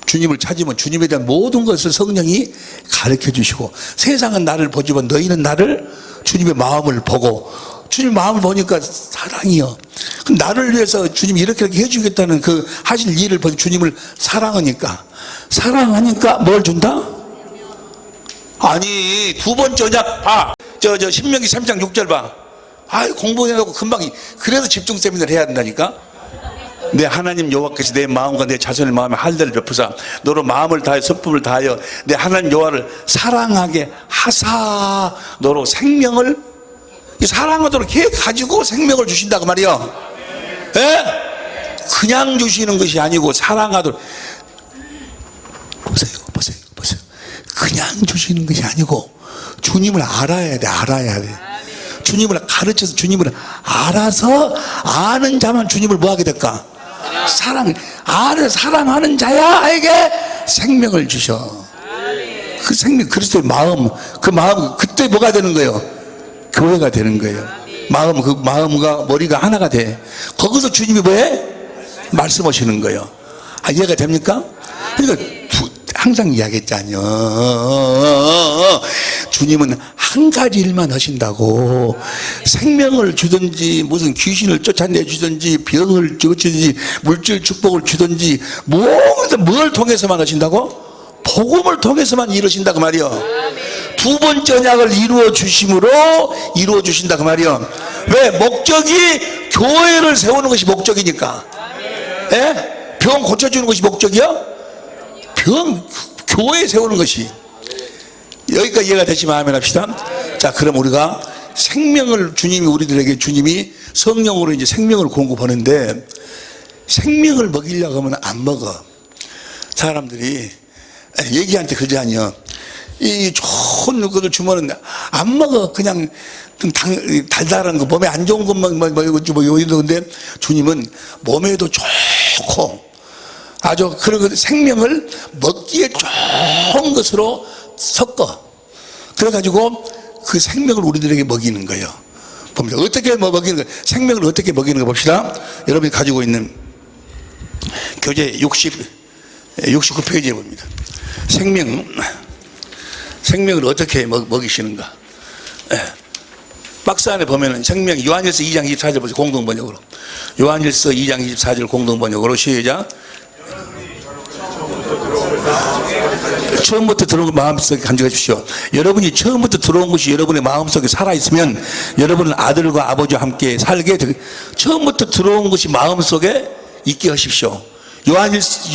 주님을 찾으면 주님에 대한 모든 것을 성령이 가르쳐 주시고, 세상은 나를 보지만 너희는 나를, 주님의 마음을 보고, 주님 마음을 보니까 사랑이요. 그럼 나를 위해서 주님이 이렇게 해주겠다는 그 하실 일을 보니 주님을 사랑하니까 뭘 준다? 아니 두 번째 언약 봐. 저 신명기 3장 6절 봐. 공부해놓고 금방. 그래서 집중 세미나를 해야 된다니까. 내 하나님 여호와께서 내 마음과 내 자손의 마음에 할례를 베푸사 너로 마음을 다하여 성품을 다하여 내 하나님 여호와를 사랑하게 하사 너로 생명을 사랑하도록 해 가지고 생명을 주신다고 말이요. 예? 그냥 주시는 것이 아니고 사랑하도록. 보세요. 그냥 주시는 것이 아니고 주님을 알아야 돼. 주님을 가르쳐서 주님을 알아서 아는 자만 주님을 뭐하게 될까? 사랑하는 자야에게 생명을 주셔. 그 생명, 그리스도의 마음, 그 마음, 그때 뭐가 되는 거예요? 교회가 되는 거예요. 마음, 그 마음과 머리가 하나가 돼. 거기서 주님이 뭐해? 말씀하시는 거예요. 이해가 됩니까? 그러니까 항상 이야기했잖아요. 주님은 한 가지 일만 하신다고. 생명을 주든지 무슨 귀신을 쫓아내 주든지 병을 주든지 물질 축복을 주든지 뭘 통해서만 하신다고? 복음을 통해서만 이루신다 그 말이요. 두 번째 언약을 이루어 주심으로 이루어 주신다 그 말이요. 왜? 목적이 교회를 세우는 것이 목적이니까. 예? 병 고쳐주는 것이 목적이요? 교회 세우는 것이. 여기까지 이해가 되시면 아멘 합시다. 자, 그럼 우리가 생명을 주님이 성령으로 이제 생명을 공급하는데, 생명을 먹이려고 하면 안 먹어. 사람들이 얘기한테 그러잖아요. 이 좋은 것을 주면은 안 먹어. 그냥 좀 달달한 거, 몸에 안 좋은 것만 이러는데, 주님은 몸에도 좋고 아주 그런 생명을 먹기에 좋은 것으로 섞어. 그래가지고 그 생명을 우리들에게 먹이는 거예요. 봅니다. 어떻게 먹이는 거예요? 생명을 어떻게 먹이는 거 봅시다. 여러분이 가지고 있는 교재 69페이지에 봅니다. 생명을 어떻게 먹이시는가. 박스 안에 보면은 생명, 요한일서 2장 24절 보세요. 공동번역으로. 요한일서 2장 24절 공동번역으로 시작. 처음부터 들어온 걸 마음속에 간직해 주십시오. 여러분이 처음부터 들어온 것이 여러분의 마음속에 살아있으면 여러분은 아들과 아버지와 함께 살게 처음부터 들어온 것이 마음속에 있게 하십시오. 요한일서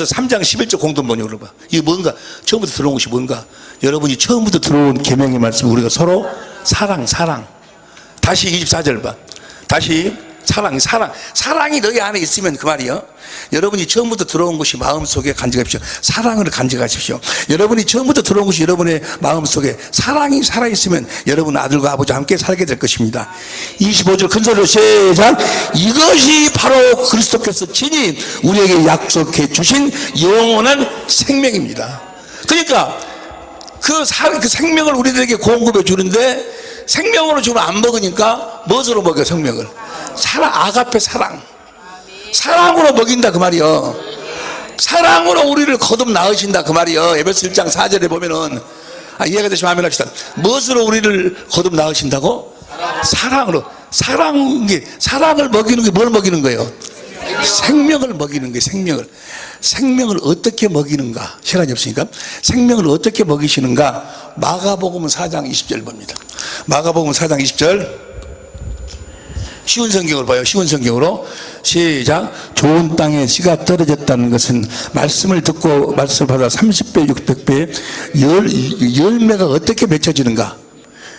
3장 11절 공동번역으로 봐. 이게 뭔가? 처음부터 들어온 것이 뭔가? 여러분이 처음부터 들어온 계명의 말씀, 우리가 서로 사랑. 다시 24절 봐. 다시 사랑이 너희 안에 있으면 그 말이요. 여러분이 처음부터 들어온 것이 마음속에 간직하십시오. 사랑을 간직하십시오. 여러분이 처음부터 들어온 것이 여러분의 마음속에 사랑이 살아있으면 여러분 아들과 아버지와 함께 살게 될 것입니다. 25절 큰 소리로 시작. 이것이 바로 그리스도께서 친히 우리에게 약속해 주신 영원한 생명입니다. 그러니까 그 생명을 우리들에게 공급해 주는데, 생명으로 주면 안 먹으니까 무엇으로 먹여? 생명을 아가페 사랑으로 먹인다 그 말이요. 사랑으로 우리를 거듭 낳으신다 그 말이요. 에베소 1장 4절에 보면은, 이해가 되시면 아멘 합시다. 무엇으로 우리를 거듭 낳으신다고? 사랑으로. 사랑을 먹이는 게 뭘 먹이는 거예요? 생명을 먹이는 거예요. 생명을 어떻게 먹이는가? 시간이 없으니까 생명을 어떻게 먹이시는가? 마가복음 4장 20절 봅니다. 마가복음 4장 20절 쉬운 성경으로 봐요. 쉬운 성경으로 시작. 좋은 땅에 씨가 떨어졌다는 것은 말씀을 듣고 말씀을 받아 30배 600배 열매가 어떻게 맺혀지는가?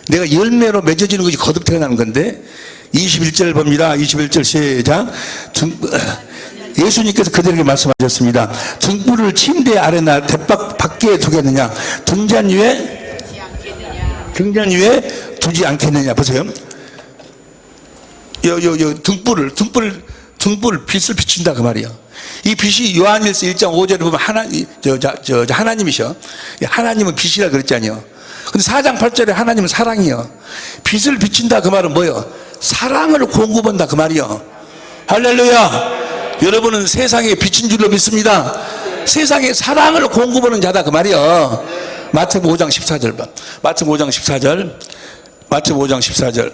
내가 열매로 맺어지는 것이 거듭 태어나는 건데, 21절 봅니다. 21절 시작. 예수님께서 그들에게 말씀하셨습니다. 등불을 침대 아래나 대박 밖에 두겠느냐? 등잔 위에 두지 않겠느냐? 보세요. 등불을 빛을 비춘다 그 말이에요. 이 빛이 요한일서 1장 5절에 보면 하나님이셔. 하나님은 빛이라 그랬잖아요. 근데 4장 8절에 하나님은 사랑이요. 빛을 비춘다 그 말은 뭐예요? 사랑을 공급한다 그 말이요. 할렐루야. 여러분은 세상에 빛인 줄로 믿습니다. 세상에 사랑을 공급하는 자다 그 말이요. 마태복음 5장 14절 봐. 마태복음 5장 14절.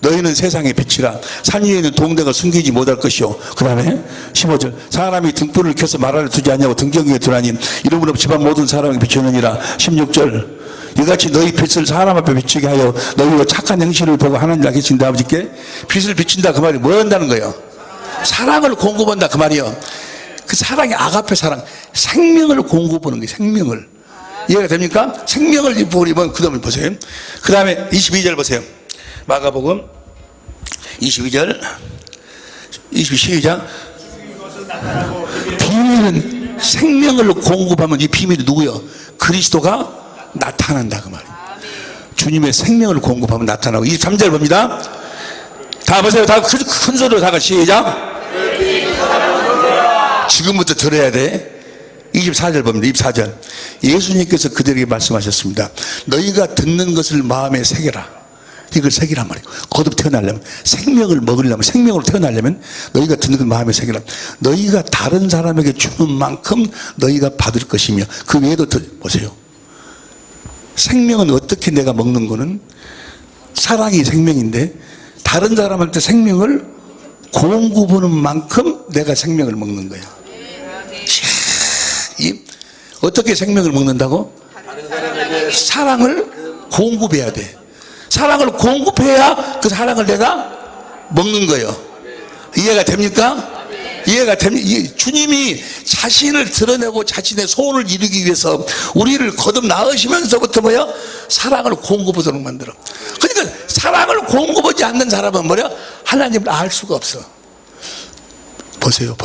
너희는 세상의 빛이라. 산 위에 있는 동대가 숨기지 못할 것이요. 그 다음에 15절. 사람이 등불을 켜서 말 아래 두지 않냐고 등경에 두라니 이름으로 집안 모든 사람에게 비추느니라. 16절. 이같이 너희 빛을 사람 앞에 비추게 하여 너희가 착한 행실을 보고 하나님 알게 주신다. 아버지께 빛을 비춘다 그 말이 뭐 한다는 거예요? 사랑을 공급한다 그 말이요. 그 사랑이 아가페 사랑, 생명을 공급하는 거예요. 생명을. 이해가 됩니까? 생명을 입어버리면 그 다음에 보세요. 그 다음에 22절 보세요. 마가복음 22절 22시작. 비밀은 생명을 공급하면 이 비밀이 누구요? 그리스도가 나타난다 그 말이에요. 주님의 생명을 공급하면 나타나고. 23절 봅니다. 다 보세요. 다 큰 소리로 다 같이 시작. 지금부터 들어야 돼. 24절 봅니다. 24절. 예수님께서 그들에게 말씀하셨습니다. 너희가 듣는 것을 마음에 새겨라. 이걸 새기란 말이에요. 거듭 태어나려면, 생명을 먹으려면, 생명으로 태어나려면 너희가 듣는 그 마음에 새기라. 너희가 다른 사람에게 주는 만큼 너희가 받을 것이며, 그 외에도 보세요. 생명은 어떻게 내가 먹는 거는 사랑이 생명인데, 다른 사람한테 생명을 공급하는 만큼 내가 생명을 먹는 거예요. 어떻게 생명을 먹는다고? 사랑을 공급해야 돼. 사랑을 공급해야 그 사랑을 내가 먹는 거예요. 이해가 됩니까? 이해가 됩니까? 주님이 자신을 드러내고 자신의 소원을 이루기 위해서 우리를 거듭 낳으시면서부터 뭐야? 사랑을 공급하도록 만들어. 그러니까 사랑을 공급하지 않는 사람은 뭐야? 하나님을 알 수가 없어. 보세요.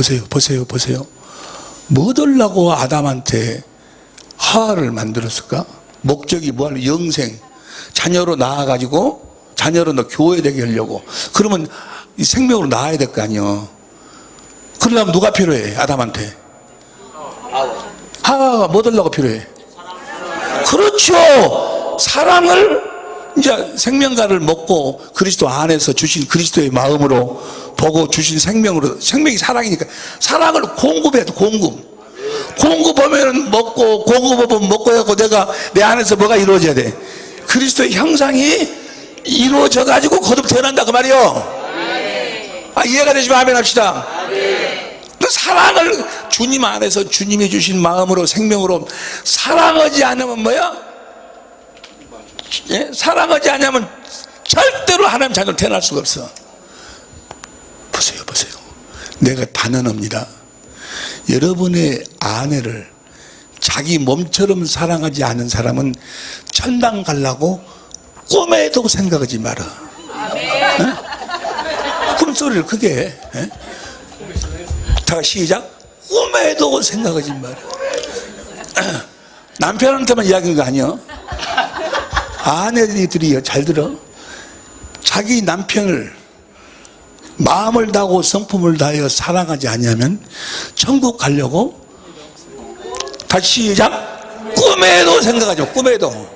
뭐 하려고 아담한테 하와를 만들었을까? 목적이 뭐하려? 영생. 자녀로 낳아가지고 자녀로 너 교회 되게 하려고. 그러면 이 생명으로 낳아야 될 거 아니요. 그러려면 누가 필요해? 아담한테 하와가 뭐 하려고 필요해? 그렇죠. 사랑을 이제 생명가를 먹고 그리스도 안에서 주신 그리스도의 마음으로 보고 주신 생명으로, 생명이 사랑이니까 사랑을 공급해야 돼. 공급하면 먹고, 공급하면 먹고 해갖고 내가 내 안에서 뭐가 이루어져야 돼? 그리스도의 형상이 이루어져 가지고 거듭 태어난다 그 말이요. 이해가 되시면 아멘 합시다. 그 사랑을 주님 안에서 주님이 주신 마음으로 생명으로 사랑하지 않으면 뭐야? 예? 사랑하지 않으면 절대로 하나님 자녀로 태어날 수가 없어. 보세요. 내가 단언합니다. 여러분의 아내를 자기 몸처럼 사랑하지 않은 사람은 천당 가려고 꿈에도 생각하지 마라. 꿈소리를 크게 해. 다 시작. 꿈에도 생각하지 마라. 남편한테만 이야기한 거 아니야. 아내들이요, 잘 들어. 자기 남편을 마음을 다하고 성품을 다하여 사랑하지 않으면 천국 가려고, 다시 시작. 꿈에도 생각하지 마. 꿈에도.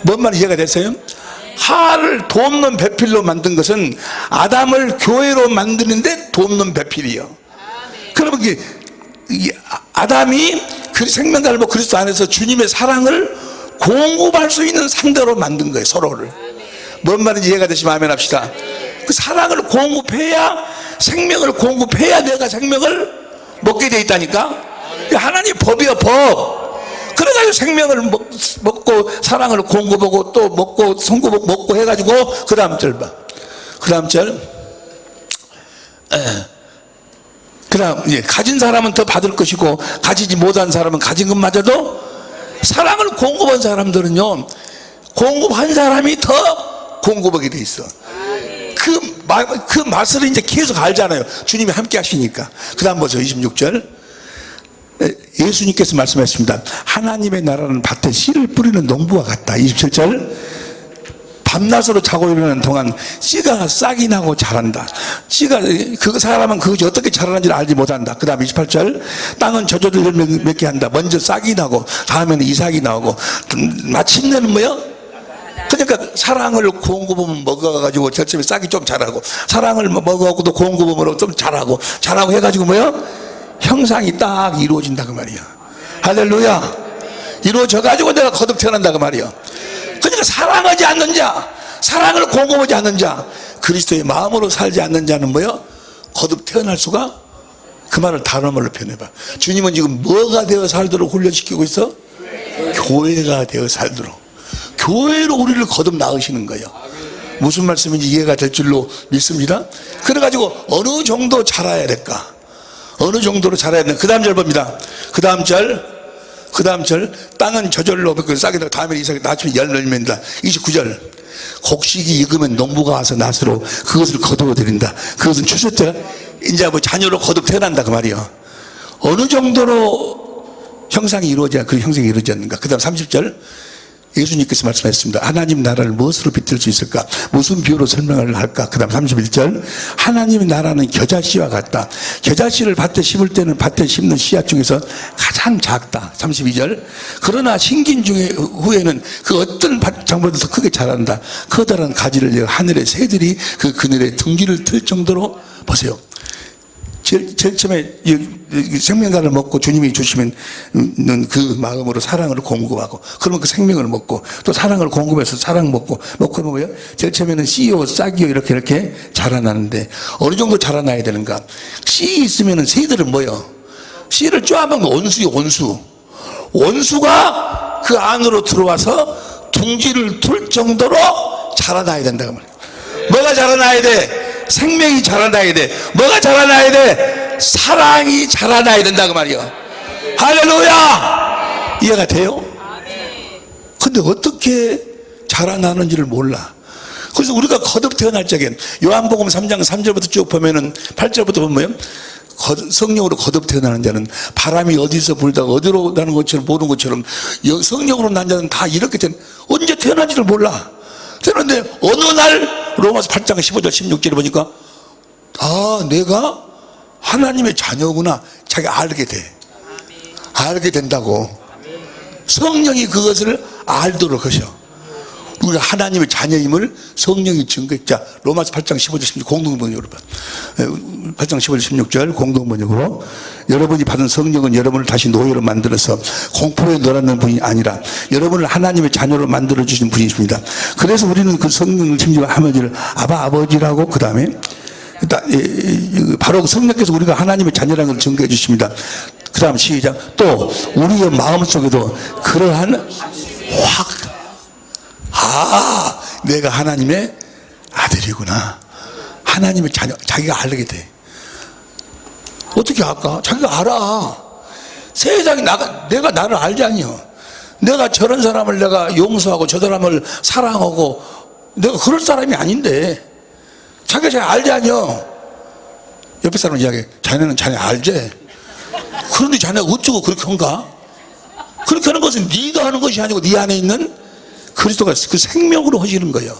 뭔 말인지 이해가 됐어요? 하와를 돕는 배필로 만든 것은 아담을 교회로 만드는데 돕는 배필이요. 그러면 아담이 그 생명가를 먹고 그리스도 안에서 주님의 사랑을 공급할 수 있는 상대로 만든 거예요. 서로를. 뭔 말인지 이해가 되시면 아멘 합시다. 그 사랑을 공급해야, 생명을 공급해야 내가 생명을 먹게 돼 있다니까. 하나님 법이요, 법. 그래가지고 생명을 먹고 사랑을 공급하고 또 먹고 성급 먹고 해가지고 그 다음 절 봐. 그 다음 절. 그 다음, 가진 사람은 더 받을 것이고 가지지 못한 사람은 가진 것마저도, 사랑을 공급한 사람들은요, 공급한 사람이 더 공급하게 돼 있어. 그 맛을 이제 계속 알잖아요. 주님이 함께 하시니까. 그 다음 보세요. 26절. 예수님께서 말씀하셨습니다. 하나님의 나라는 밭에 씨를 뿌리는 농부와 같다. 27절. 밤낮으로 자고 일어나는 동안 씨가 싹이 나고 자란다. 씨가, 그 사람은 그것이 어떻게 자라는지를 알지 못한다. 그 다음 28절. 땅은 저절로 열매 맺게 한다. 먼저 싹이 나고 다음에는 이삭이 나오고 마침내는 뭐야? 그러니까 사랑을 공급하면 먹어가지고 절침에 싹이 좀 자라고, 사랑을 먹어갖고도 공급함으로 좀 자라고 해가지고 뭐야? 형상이 딱 이루어진다 그 말이야. 할렐루야. 이루어져가지고 내가 거듭 태어난다 그 말이야. 그러니까 사랑하지 않는 자, 사랑을 공급하지 않는 자, 그리스도의 마음으로 살지 않는 자는 뭐야? 거듭 태어날 수가, 그 말을 다른 말로 표현해봐. 주님은 지금 뭐가 되어 살도록 훈련시키고 있어? 교회가 되어 살도록. 교회로 우리를 거듭 낳으시는 거예요. 무슨 말씀인지 이해가 될 줄로 믿습니다. 그래가지고 어느 정도 자라야 될까? 어느 정도로 자라야 되나? 그 다음 절 봅니다. 그 다음 절. 땅은 저절로 싹이 나고 다음에 이삭이 나중에 열매입니다. 29절. 곡식이 익으면 농부가 와서 낫으로 그것을 거두어 드린다. 그것은 추수때 이제 뭐 자녀로 거듭 태어난다 그 말이요. 어느 정도로 형상이 이루어져야 그 형상이 이루어졌는가? 그 다음 30절. 예수님께서 말씀하셨습니다. 하나님 나라를 무엇으로 빗댈 수 있을까? 무슨 비유로 설명을 할까? 그 다음 31절. 하나님의 나라는 겨자씨와 같다. 겨자씨를 밭에 심을 때는 밭에 심는 씨앗 중에서 가장 작다. 32절. 그러나 신긴 중에 후에는 그 어떤 장보다 더 크게 자란다. 커다란 가지를 이어 하늘의 새들이 그 그늘에 둥지를 틀 정도로 보세요. 제일 처음에 이 생명과를 먹고 주님이 주시는 그 마음으로 사랑을 공급하고, 그러면 그 생명을 먹고, 또 사랑을 공급해서 사랑 먹고 그러면 뭐예요? 제일 처음에는 씨요 싹이요 이렇게 자라나는데, 어느 정도 자라나야 되는가? 씨 있으면은 새들은 뭐예요? 씨를 쪼아먹는 원수요, 원수가 그 안으로 들어와서 둥지를 틀 정도로 자라나야 된다고 말이에요. 뭐가 자라나야 돼? 생명이 자라나야 돼. 뭐가 자라나야 돼? 사랑이 자라나야 된다 그 말이요. 할렐루야. 이해가 돼요? 근데 어떻게 자라나는지를 몰라. 그래서 우리가 거듭 태어날 적에 요한복음 3장 3절부터 쭉 보면은 8절부터 보면 성령으로 거듭 태어나는 자는 바람이 어디서 불다가 어디로 나는 것처럼 보는 것처럼 성령으로 난 자는 다 이렇게 언제 태어난지를 몰라. 그런데 어느 날 로마서 8장 15절 16절에 보니까 내가 하나님의 자녀구나 자기가 알게 돼. 알게 된다고. 성령이 그것을 알도록 하셔. 우리가 하나님의 자녀임을 성령이 증거해. 자, 로마서 8장 15절 16절 공동번역으로 8장 15절 16절 공동번역으로, 여러분이 받은 성령은 여러분을 다시 노예로 만들어서 공포에 놀아놓는 분이 아니라 여러분을 하나님의 자녀로 만들어 주신 분이십니다. 그래서 우리는 그 성령을 심지어 아버지를 아버지라고, 그 다음에 바로 성령께서 우리가 하나님의 자녀라는 걸 증거해 주십니다. 그 다음 시작. 또 우리의 마음속에도 그러한 내가 하나님의 아들이구나, 하나님의 자녀, 자기가 알게 돼. 어떻게 알까? 자기가 알아. 세상이 내가 나를 알잖아요. 내가 저런 사람을 내가 용서하고 저 사람을 사랑하고 내가 그럴 사람이 아닌데 자기가 잘 알잖아요. 옆에 사람 이야기해. 자네는 자네 알지? 그런데 자네가 어쩌고 그렇게 한가? 그렇게 하는 것은 네가 하는 것이 아니고 네 안에 있는 그리스도가 그 생명으로 하시는 거예요.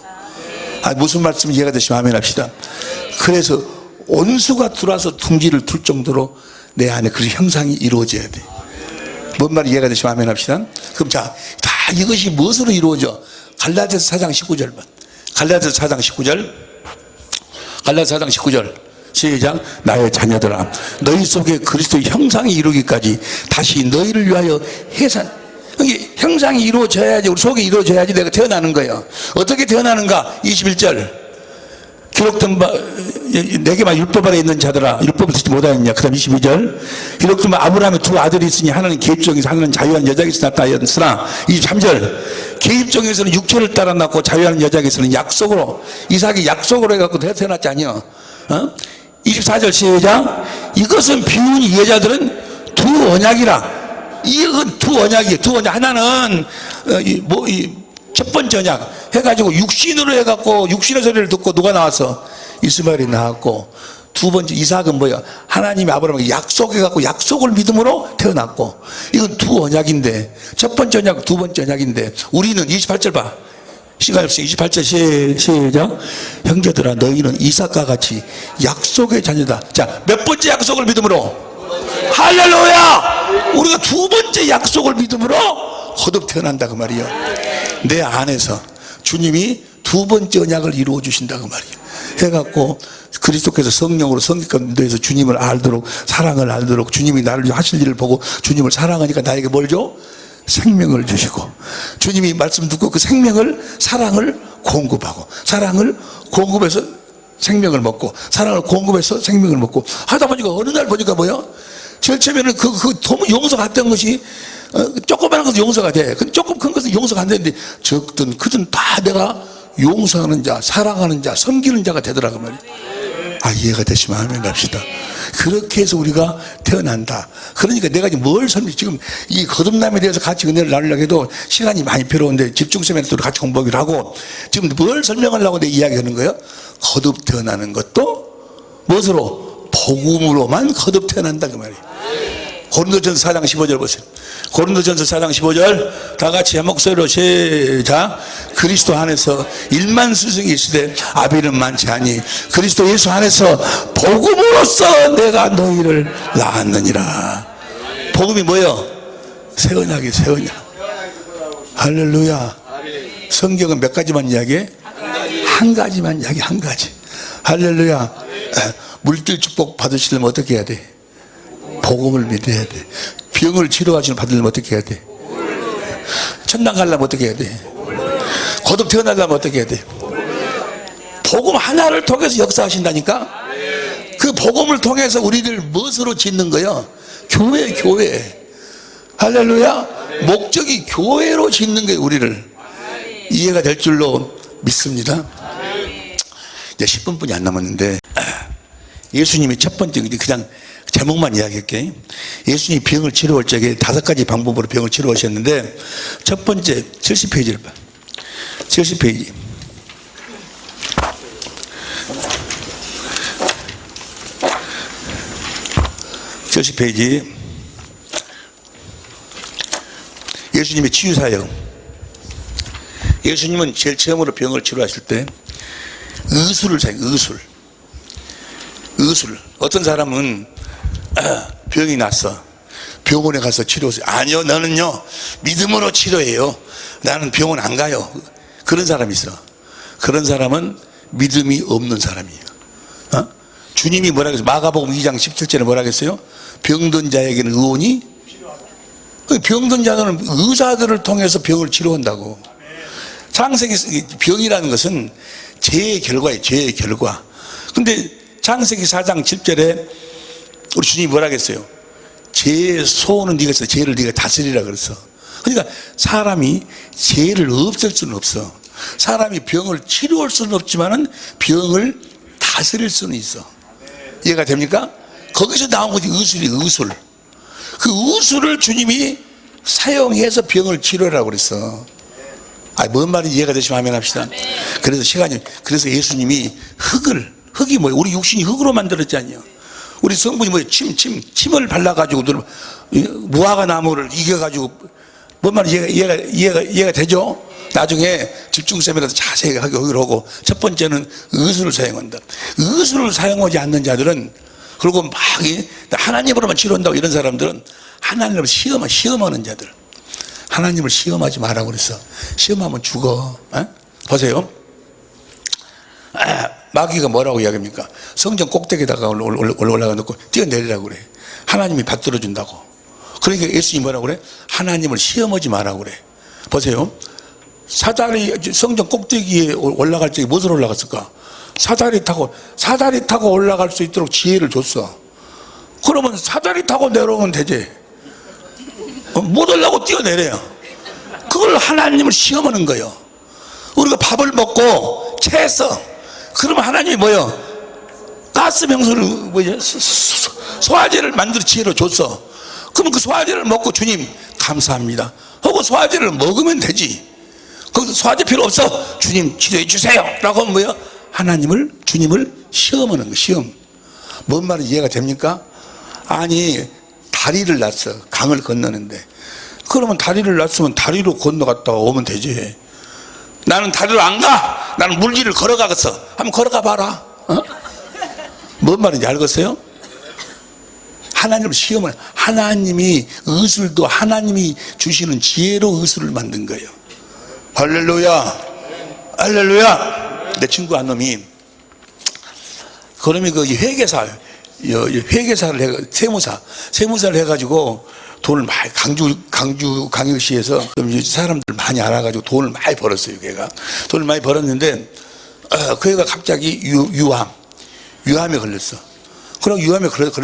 무슨 말씀이 이해가 되시면 아멘 합시다. 그래서 원수가 들어와서 둥지를 틀 정도로 내 안에 그 형상이 이루어져야 돼. 뭔 말이 이해가 되시면 아멘 합시다. 그럼 자, 다 이것이 무엇으로 이루어져? 갈라디아서 4장 19절만. 갈라디아서 4장 19절. 갈라디아서 4장 19절. 시작. 나의 자녀들아, 너희 속에 그리스도의 형상이 이루기까지 다시 너희를 위하여 이게 형상이 이루어져야지, 우리 속에 이루어져야지 내가 태어나는 거예요. 어떻게 태어나는가? 21절. 기록된 바 내게만 율법 아래 있는 자들아 율법을 듣지 못하였냐. 그 다음 22절. 기록된 바 아브라함의 두 아들이 있으니 하나는 계집종에서 하나는 자유한 여자에게서 나타났으나. 23절. 계집종에서는 육체를 따라 낳고 자유한 여자에게서는 약속으로, 이삭이 약속으로 해갖고 태어났지 아니요. 24절 시작. 이것은 비운이 이 여자들은 두 언약이라. 이건 두 언약이에요. 두 언약. 하나는 첫 번째 언약 해가지고 육신으로 해갖고 육신의 소리를 듣고 누가 나왔어? 이스마엘이 나왔고, 두 번째 이삭은 뭐야? 하나님이 아브라함에게 약속해갖고 약속을 믿음으로 태어났고, 이건 두 언약인데, 첫 번째 언약, 두 번째 언약인데, 우리는 28절 봐. 시간 없이 28절 시작. 형제들아 너희는 이삭과 같이 약속의 자녀다. 자, 몇 번째 약속을 믿음으로? 할렐루야! 우리가 두 번째 약속을 믿음으로 거듭 태어난다 그 말이에요. 내 안에서 주님이 두 번째 언약을 이루어 주신다 그 말이에요. 해갖고 그리스도께서 성령으로 성격가운데서 주님을 알도록, 사랑을 알도록, 주님이 나를 하실 일을 보고 주님을 사랑하니까 나에게 뭘 줘? 생명을 주시고, 주님이 말씀 듣고 그 생명을, 사랑을 공급하고, 사랑을 공급해서 생명을 먹고, 사랑을 공급해서 생명을 먹고 하다 보니까 어느 날 보니까 뭐야? 제일 처음에는 너무 용서가 안 된 것이 조그마한 것은 용서가 돼. 조금 큰 것은 용서가 안 되는데 적든 크든 다 내가 용서하는 자, 사랑하는 자, 섬기는 자가 되더라고 말이야. 이해가 되시면 아멘 합시다. 그렇게 해서 우리가 태어난다. 그러니까 내가 지금 이 거듭남에 대해서 같이 은혜를 나누려고 해도 시간이 많이 필요한데 집중 세미나도 같이 공부하기로 하고, 지금 뭘 설명하려고 내 이야기하는 거예요? 거듭 태어나는 것도 무엇으로? 복음으로만 거듭 태어난다 그 말이에요. 고린도전서 4장 15절 보세요. 고린도전서 4장 15절 다 같이 한 목소리로 시작. 그리스도 안에서 1만 스승이 있으되 아비는 많지 아니 그리스도 예수 안에서 복음으로써 내가 너희를 낳았느니라. 복음이 뭐예요? 새 언약이에요. 새 언약. 할렐루야. 성경은 몇 가지만 이야기해? 한 가지만 이야기. 한 가지. 할렐루야. 물질 축복 받으시려면 어떻게 해야 돼? 복음을 믿어야 돼. 병을 치료하시는 받으려면 어떻게 해야 돼? 천당 가려면 어떻게 해야 돼? 거듭 태어나려면 어떻게 해야 돼? 복음 하나를 통해서 역사하신다니까. 그 복음을 통해서 우리를 무엇으로 짓는 거예요? 교회. 할렐루야. 목적이 교회로 짓는 거예요. 우리를. 이해가 될 줄로 믿습니다. 이제 10분뿐이 안 남았는데 예수님이 첫 번째 그냥 제목만 이야기할게. 예수님이 병을 치료할 적에 5가지 방법으로 병을 치료하셨는데 첫 번째 70페이지를 봐. 70페이지. 70페이지. 예수님의 치유사역. 예수님은 제일 처음으로 병을 치료하실 때 의술을 사용해요. 의술. 어떤 사람은 병이 났어. 병원에 가서 치료하세요. 아니요, 너는요 믿음으로 치료해요. 나는 병원 안 가요. 그런 사람이 있어. 그런 사람은 믿음이 없는 사람이에요. 주님이 뭐라 그랬어요? 마가복음 2장 17절에 뭐라 그랬어요? 병든 자에게는 의원이, 병든 자들은 의사들을 통해서 병을 치료한다고. 창세기 병이라는 것은 죄의 결과예요. 죄의 결과. 근데 창세기 4장 7절에 우리 주님이 뭐라 그랬어요? 죄의 소원은 네가 있어. 죄를 네가 다스리라 그랬어. 그러니까 사람이 죄를 없앨 수는 없어. 사람이 병을 치료할 수는 없지만은 병을 다스릴 수는 있어. 이해가 됩니까? 거기서 나온 거지. 의술. 그 의술을 주님이 사용해서 병을 치료하라고 그랬어. 뭔 말인지 이해가 되시면 하면 합시다. 그래서 예수님이 흙이 뭐예요? 우리 육신이 흙으로 만들었잖아요. 우리 성분이 뭐예요? 침을 발라가지고 무화과 나무를 이겨가지고, 뭔 말인지 이해가 되죠? 나중에 집중쌤이라도 자세히 하기로 하고. 첫 번째는 의술을 사용한다. 의술을 사용하지 않는 자들은, 그리고 막 하나님으로만 치료한다고 이런 사람들은 하나님을 시험하는 자들. 하나님을 시험하지 말라고 그랬어. 시험하면 죽어. 보세요. 마귀가 뭐라고 이야기합니까? 성전 꼭대기에다가 올라가 놓고 뛰어내리라고 그래. 하나님이 받들어준다고. 그러니까 예수님이 뭐라고 그래? 하나님을 시험하지 말라고 그래. 보세요. 사다리, 성전 꼭대기에 올라갈 적에 무엇으로 올라갔을까? 사다리 타고 올라갈 수 있도록 지혜를 줬어. 그러면 사다리 타고 내려오면 되지. 못 올라가고 뛰어내려요. 그걸 하나님을 시험하는 거예요. 우리가 밥을 먹고 체했어. 그러면 하나님이 뭐예요? 가스 명수를 소화제를 만들어 지혜로 줬어. 그러면 그 소화제를 먹고 주님 감사합니다 하고 소화제를 먹으면 되지. 거기서 소화제 필요 없어. 주님 치료해 주세요 라고 하면 뭐예요? 주님을 시험하는 거예요. 시험. 뭔 말인지 이해가 됩니까? 아니, 다리를 놨어. 강을 건너는데. 그러면 다리를 놨으면 다리로 건너갔다가 오면 되지. 나는 다리로 안 가. 나는 물길을 걸어가겠어. 한번 걸어가 봐라. 뭔 말인지 알겠어요? 하나님을 시험을, 하나님이 의술도 하나님이 주시는 지혜로 의술을 만든 거예요. 할렐루야. 할렐루야. 내 친구 한 놈이, 그놈이 그 회계사를 세무사를 해가지고 돈을 많이, 강주광역시에서 사람들 많이 알아가지고 돈을 많이 벌었어요. 걔가 돈을 많이 벌었는데 그 애가 갑자기 유암에 걸렸어. 그럼 유암에 걸렸다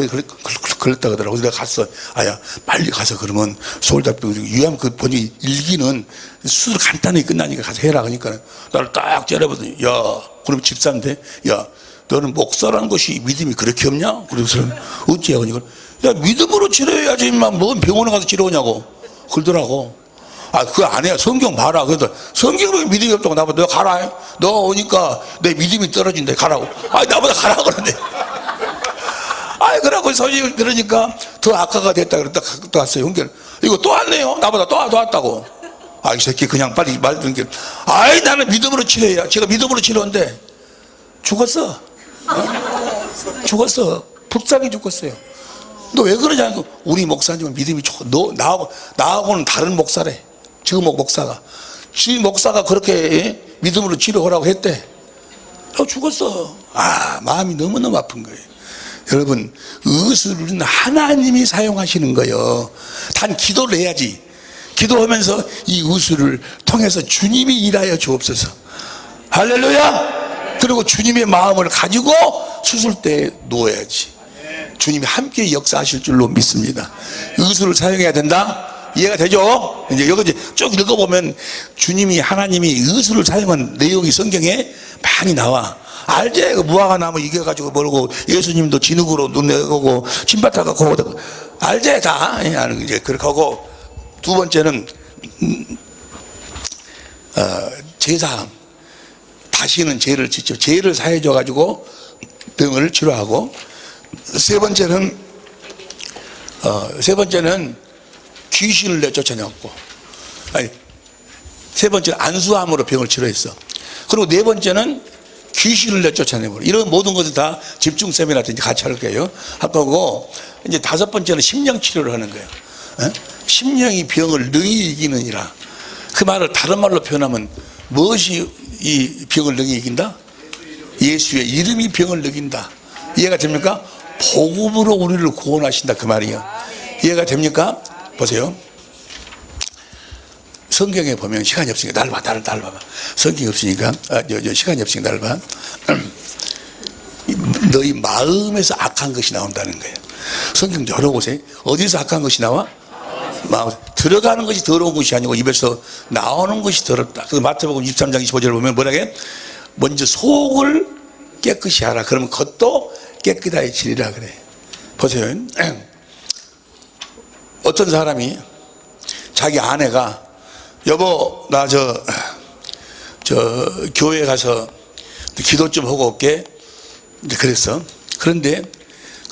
그러더라고. 그래서 내가 갔어. 아야, 빨리 가서 그러면 서울대학병원 유암 그 본이 일기는 수술 간단하게 끝나니까 가서 해라. 그러니까 나를 딱 째려보더니, 야, 그럼 집사인데, 야, 너는 목사라는 것이 믿음이 그렇게 없냐? 그래서 어찌해? 그러니까 야, 믿음으로 치료해야지. 뭔 병원에 가서 치료하냐고 그러더라고. 그거 안 해요. 성경 봐라. 그래서 성경으로 믿음이 없다고 나보다 너 가라. 너 오니까 내 믿음이 떨어진대. 가라고. 나보다 가라 그러는데. 그러고 소식 들으니까 더 악화가 됐다 그랬다 또 왔어요. 이거 또 왔네요. 나보다 또 왔다고. 아, 이 새끼 그냥 빨리 말 듣는 게. 아이, 나는 믿음으로 치료해야. 제가 믿음으로 치료인데 죽었어. 죽었어. 불쌍히 죽었어요. 너 왜 그러냐고. 우리 목사님은 믿음이 좋고, 나하고는 다른 목사래. 지금 목사가. 지금 목사가 그렇게 믿음으로 치료하라고 했대. 죽었어. 아, 마음이 너무너무 아픈 거예요. 여러분, 의술은 하나님이 사용하시는 거예요. 단 기도를 해야지. 기도하면서 이 의술을 통해서 주님이 일하여 주옵소서. 할렐루야. 그리고 주님의 마음을 가지고 수술대에 누워야지. 주님이 함께 역사하실 줄로 믿습니다. 의술을 사용해야 된다. 이해가 되죠? 이제 여기 쭉 읽어보면 주님이, 하나님이 의술을 사용한 내용이 성경에 많이 나와. 알지? 그 무화과 나무 이겨가지고 멀고 예수님도 진흙으로 눈 내고 신바타 갖고 알지? 다 이제 그렇게 하고. 두 번째는 제사함. 다시는 죄를 짓죠. 죄를 사해줘 가지고 병을 치료하고. 세 번째는 귀신을 내쫓아내고. 아니, 세 번째는 안수함으로 병을 치료했어. 그리고 네 번째는 귀신을 내쫓아내고. 이런 모든 것을 다 집중 세미나한테 같이 할 거예요. 할 거고, 이제 다섯 번째는 심령 치료를 하는 거예요. 심령이 병을 능히 이기느니라. 그 말을 다른 말로 표현하면 무엇이 이 병을 능히 이긴다? 예수의 이름이 병을 이긴다. 이해가 됩니까? 복음으로 우리를 구원하신다, 그 말이에요. 이해가 됩니까? 보세요. 성경에 보면, 시간이 없으니까 나를 봐봐. 성경이 없으니까, 시간이 없으니까 나를 봐. 너희 마음에서 악한 것이 나온다는 거예요. 성경 열어보세요. 어디서 악한 것이 나와? 마음. 들어가는 것이 더러운 것이 아니고 입에서 나오는 것이 더럽다. 그래서 마태복음 23장 25절을 보면 뭐라게? 먼저 속을 깨끗이 하라. 그러면 겉도 깨끗해지리라 그래. 보세요. 어떤 사람이 자기 아내가 여보, 나 저 교회 가서 기도 좀 하고 올게. 그랬어. 그런데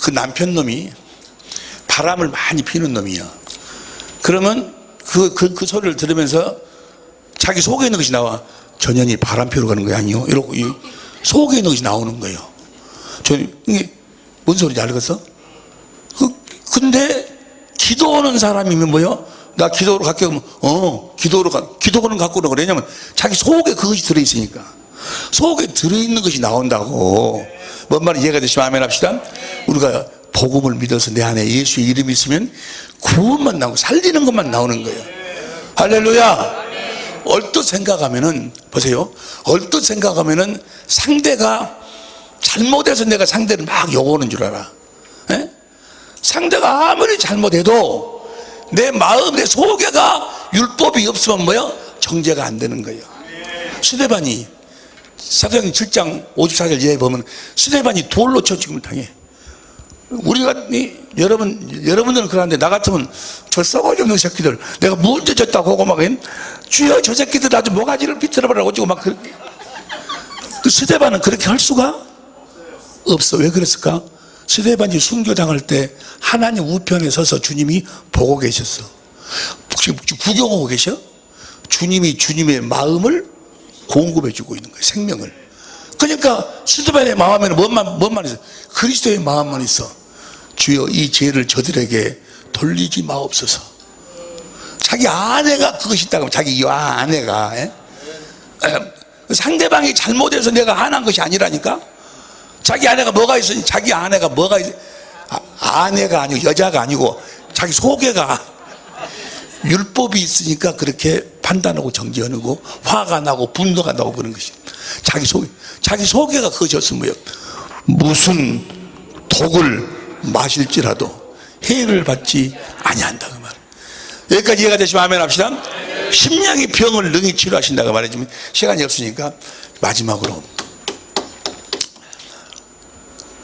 그 남편 놈이 바람을 많이 피는 놈이야. 그러면 그 소리를 들으면서 자기 속에 있는 것이 나와. 전현이 바람 피우러 가는 거 아니요? 이러고 속에 있는 것이 나오는 거예요. 이게 뭔 소리인지 알겠어? 근데 기도하는 사람이면 뭐요? 나 기도로 갈게 그러면 기도는 갖고 오라고 그래. 왜냐면 자기 속에 그것이 들어있으니까. 속에 들어있는 것이 나온다고. 뭔 말인지 이해가 되시면 아멘 합시다. 우리가 복음을 믿어서 내 안에 예수의 이름이 있으면 구원만 나오고 살리는 것만 나오는 거예요. 할렐루야. 얼뜻 생각하면은, 보세요. 얼뜻 생각하면은 상대가 잘못해서 내가 상대를 막 욕하는 줄 알아. 에? 상대가 아무리 잘못해도 내 마음, 내 속에가 율법이 없으면 뭐야? 정죄가 안 되는 거예요. 스데반이 사도행전 7장 54절 이하에 보면 스데반이 돌로 쳐 죽음을 당해. 우리가 여러분들은 그러는데 나 같으면 저 썩어지 없는 새끼들 내가 뭘 졌다고 하고 막 주여 저 새끼들 아주 모가지를 비틀어버리라고 지고 막 그 스데반은 그렇게 할 수가 없어. 왜 그랬을까? 스데반이 순교당할 때 하나님 우편에 서서 주님이 보고 계셨어. 혹시 구경하고 계셔? 주님이 주님의 마음을 공급해 주고 있는 거예요. 생명을. 그러니까 스데반의 마음에는 뭔만 있어? 그리스도의 마음만 있어. 주여 이 죄를 저들에게 돌리지 마옵소서. 자기 아내가 그것이 있다고 하면 자기 아내가 상대방이 잘못해서 내가 화난 것이 아니라니까. 자기 아내가 뭐가 있으니 자기 아내가 뭐가 있 아내가 아니고 여자가 아니고 자기 속에가 율법이 있으니까 그렇게 판단하고 정죄하고 화가 나고 분노가 나고 그런 것이 자기 속에가 그것이었으면 뭐예요? 무슨 독을 마실지라도 해를 받지 아니한다 그 말. 여기까지 이해가 되시면 아멘 합시다. 심령이 병을 능히 치료하신다고 말해주면 시간이 없으니까 마지막으로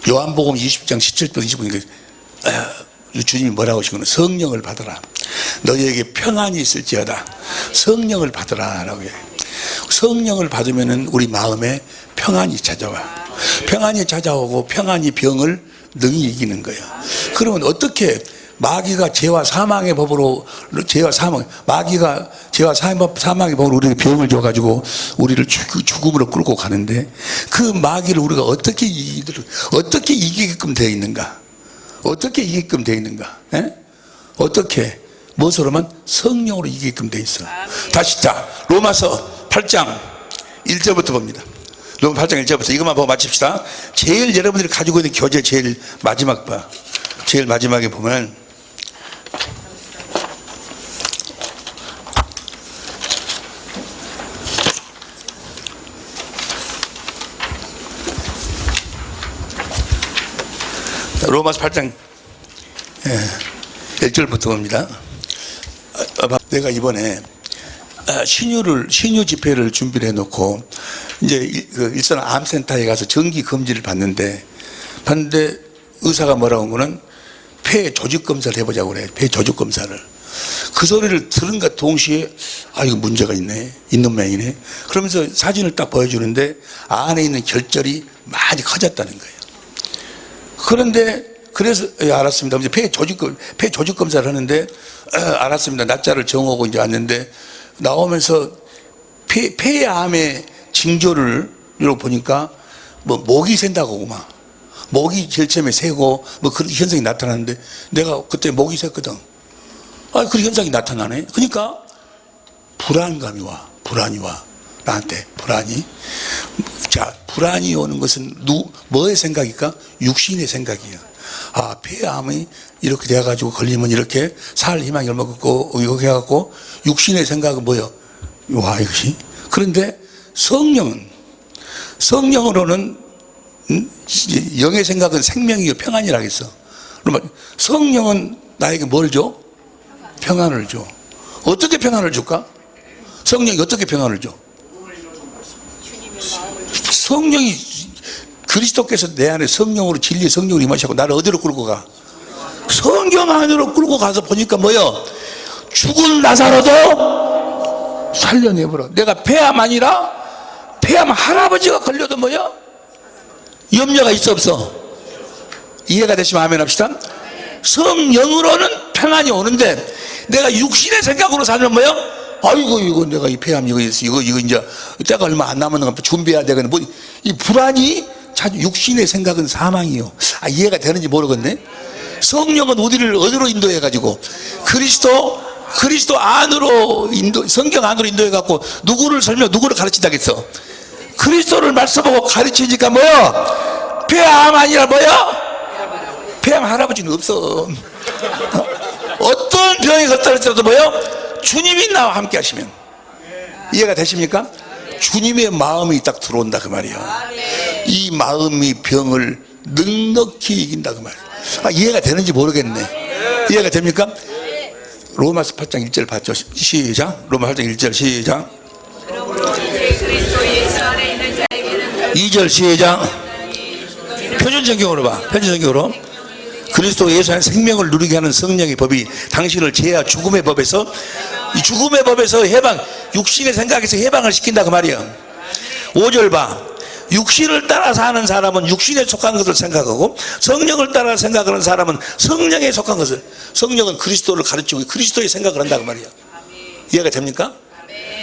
요한복음 20장 17절 25절 주님이 뭐라고 하시거든요. 성령을 받아라. 너희에게 평안이 있을지어다. 성령을 받아라 라고 해요. 성령을 받으면 우리 마음에 평안이 찾아와. 평안이 찾아오고 평안이 병을 능히 이기는 거예요. 그러면 어떻게 마귀가 죄와 사망의 법으로, 마귀가 죄와 사망의 법으로 우리에게 병을 줘가지고 우리를 죽음으로 끌고 가는데, 그 마귀를 우리가 어떻게 이기게끔 되어 있는가? 어떻게 이기게끔 되어 있는가? 에? 어떻게? 무엇으로만? 성령으로 이기게끔 되어 있어. 다시, 자, 로마서 8장 1절부터 봅니다. 로마 8장 1절부터 이것만 보고 마칩시다. 제일 여러분들이 가지고 있는 교재 제일 마지막 봐. 제일 마지막에 보면 로마서 8장 1절부터 봅니다. 내가 이번에 신유 집회를 준비를 해놓고 이제 일선 암센터에 가서 정기 검진을 봤는데 의사가 뭐라고 한 거는 폐 조직 검사를 해보자고 그래. 폐 조직 검사를. 그 소리를 들은가 동시에 이거 문제가 있네, 있는 모양이네. 그러면서 사진을 딱 보여주는데 안에 있는 결절이 많이 커졌다는 거예요. 그런데 그래서 알았습니다. 이제 폐 조직 검사를 하는데 알았습니다. 날짜를 정하고 이제 왔는데 나오면서 폐암의 징조를 이러고 보니까 뭐 목이 샌다고 막 목이 제일 처음에 새고 뭐 그런 현상이 나타나는데 내가 그때 목이 샜거든. 그런 현상이 나타나네. 그러니까 불안이 와 나한테. 불안이. 자, 불안이 오는 것은 뭐의 생각일까? 육신의 생각이야. 폐암이 이렇게 돼가지고 걸리면 이렇게 살 희망이 얼마 없고 이렇게 해갖고 육신의 생각은 뭐요? 이것이. 그런데 성령으로는 영의 생각은 생명이요 평안이라고 했어. 그러면 성령은 나에게 뭘 줘? 평안을 줘. 어떻게 평안을 줄까? 성령이 어떻게 평안을 줘? 성령이, 그리스도께서 내 안에 성령으로, 진리의 성령으로 임하시고 나를 어디로 끌고 가? 성경 안으로 끌고 가서 보니까 뭐요? 죽은 나사로도 살려내버려. 내가 폐암 아니라 폐암 할아버지가 걸려도 뭐요? 염려가 있어 없어? 이해가 되시면 아멘 합시다. 성령으로는 평안이 오는데 내가 육신의 생각으로 살면 뭐요? 이거 내가 이 폐암 이거 이제 때가 얼마 안 남았는 거 준비해야 되겠네. 이 불안이 육신의 생각은 사망이요. 이해가 되는지 모르겠네. 성령은 우리를 어디로 인도해가지고 그리스도 안으로 성경 안으로 인도해갖고 누구를 가르친다겠어? 그리스도를 말씀하고 가르치니까 뭐야? 폐암 아니라 뭐야? 폐암 할아버지는 없어. 어떤 병이 걷다할지라도 뭐요? 주님이 나와 함께 하시면. 이해가 되십니까? 주님의 마음이 딱 들어온다 그 말이야. 이 마음이 병을 넉넉히 이긴다 그 말이야. 이해가 되는지 모르겠네. 이해가 됩니까? 로마서 8장 1절 봤죠? 시작. 로마 8장 1절 시작. 2절 시작. 표준성경으로 봐. 표준성경으로. 그리스도 예수 안에 생명을 누리게 하는 성령의 법이 당신을 죄와 죽음의 법에서, 이 죽음의 법에서 육신의 생각에서 해방을 시킨다 그 말이야. 5절 봐. 육신을 따라 사는 사람은 육신에 속한 것을 생각하고 성령을 따라 생각하는 사람은 성령에 속한 것을. 성령은 그리스도를 가르치고 그리스도의 생각을 한다 그 말이야. 이해가 됩니까?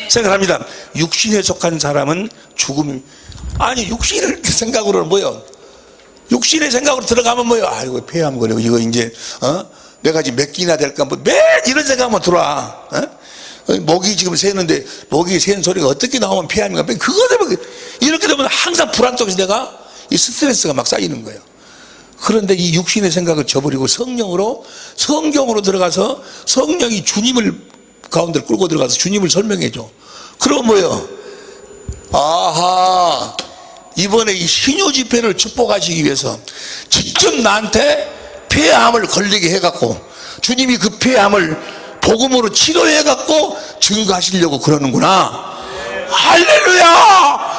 생각합니다. 육신에 속한 사람은 죽음이, 육신의 생각으로는 뭐요? 육신의 생각으로 들어가면 뭐요? 이거 폐암 걸리고 이거 이제 내가 지금 몇 끼나 될까 매일 이런 생각만 들어와. 목이 지금 새는데 목이 새는 소리가 어떻게 나오면 폐암인가? 그거 되면 이렇게 되면 항상 불안 속에서 내가 이 스트레스가 막 쌓이는 거예요. 그런데 이 육신의 생각을 저버리고 성령으로, 성경으로 들어가서 성령이 주님을 가운데 끌고 들어가서 주님을 설명해 줘. 그럼 뭐요? 이번에 이 신유 집회를 축복하시기 위해서 직접 나한테 폐암을 걸리게 해갖고 주님이 그 폐암을 복음으로 치료해갖고 증거하시려고 그러는구나. 할렐루야!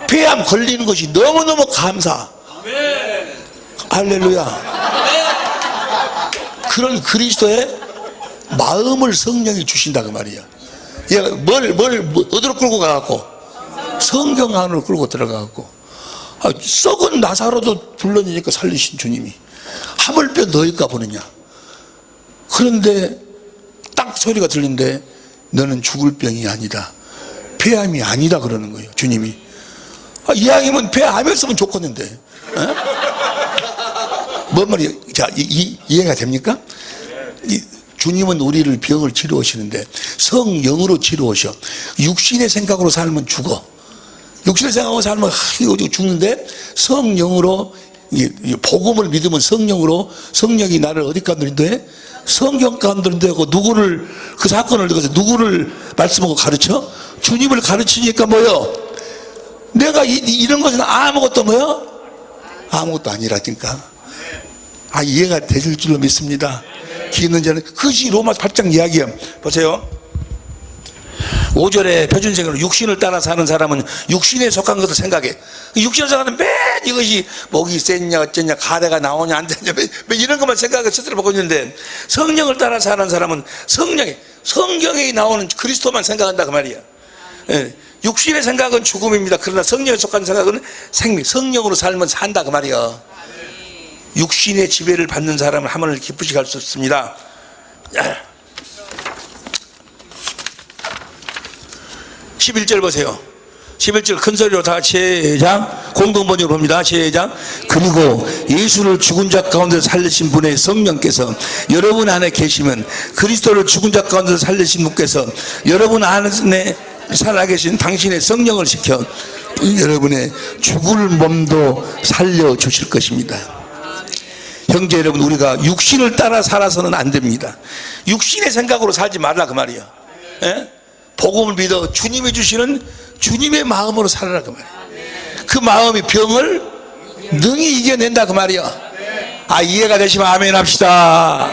폐암 걸리는 것이 너무너무 감사. 할렐루야. 그런 그리스도의 마음을 성령이 주신다 그 말이야. 얘가 어디로 끌고 가갖고 성경 안으로 끌고 들어가갖고 썩은 나사로도 불러내니까 살리신 주님이 하물며 너희가 보느냐. 그런데 딱 소리가 들리는데 너는 죽을 병이 아니다, 폐암이 아니다 그러는 거예요. 주님이. 이왕이면 폐암이었으면 좋겠는데. 뭔 말이에요? 자, 이해가 됩니까? 주님은 우리를 병을 치료하시는데 성령으로 치료하셔. 육신의 생각으로 살면 죽어. 육신의 생각으로 살면 이거 죽는데, 성령으로, 복음을 믿으면 성령으로, 성령이 나를 어디 가운데 성경 가운데 하고 누구를, 그 사건을 누구를 말씀하고 가르쳐? 주님을 가르치니까 뭐요? 내가 이런 것은 아무것도 뭐요? 아무것도 아니라니까. 이해가 되실 줄로 믿습니다. 기 있는 자는, 그것이 로마 8장 이야기야. 보세요. 5절에 표준생으로 육신을 따라 사는 사람은 육신에 속한 것을 생각해. 육신을 생각하는 맨 이것이 목이 셌냐 어쩌냐 가래가 나오냐 안 되냐 이런 것만 생각하고 스스로 보고 있는데, 성령을 따라 사는 사람은 성경에 나오는 그리스도만 생각한다 그 말이야. 예. 육신의 생각은 죽음입니다. 그러나 성령에 속한 생각은 생명, 성령으로 살면 산다 그 말이야. 육신의 지배를 받는 사람은 하늘을 기쁘시게 할 수 없습니다. 11절 보세요. 11절 큰 소리로 다 시작. 공동번역으로 봅니다. 시작. 그리고 예수를 죽은 자 가운데 살리신 분의 성령께서 여러분 안에 계시면, 그리스도를 죽은 자 가운데 살리신 분께서 여러분 안에 살아계신 당신의 성령을 시켜 여러분의 죽을 몸도 살려주실 것입니다. 형제 여러분, 우리가 육신을 따라 살아서는 안 됩니다. 육신의 생각으로 살지 말라 그 말이야. 예? 복음을 믿어 주님이 주시는 주님의 마음으로 살아라 그 말이야. 그 마음이 병을 능히 이겨낸다 그 말이야. 이해가 되시면 아멘 합시다.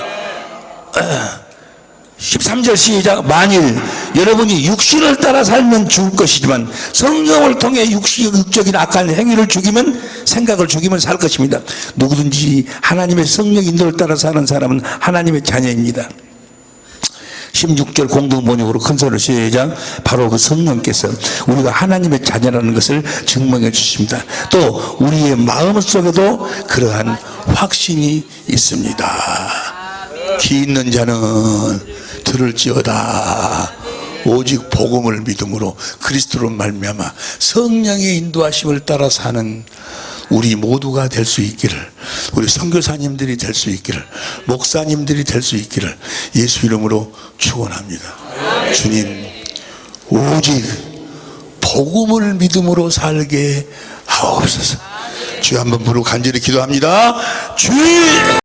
13절 시작. 만일 여러분이 육신을 따라 살면 죽을 것이지만 성령을 통해 육적인 악한 행위를 죽이면, 생각을 죽이면 살 것입니다. 누구든지 하나님의 성령 인도를 따라 사는 사람은 하나님의 자녀입니다. 16절 공동번역으로 큰 소리로 시작. 바로 그 성령께서 우리가 하나님의 자녀라는 것을 증명해 주십니다. 또 우리의 마음 속에도 그러한 확신이 있습니다. 기 있는 자는 들을지어다. 오직 복음을 믿음으로 그리스도로 말미암아 성령의 인도하심을 따라 사는 우리 모두가 될 수 있기를, 우리 선교사님들이 될 수 있기를, 목사님들이 될 수 있기를 예수 이름으로 축원합니다. 주님, 오직 복음을 믿음으로 살게 하옵소서. 주여 한번 부르고 간절히 기도합니다. 주의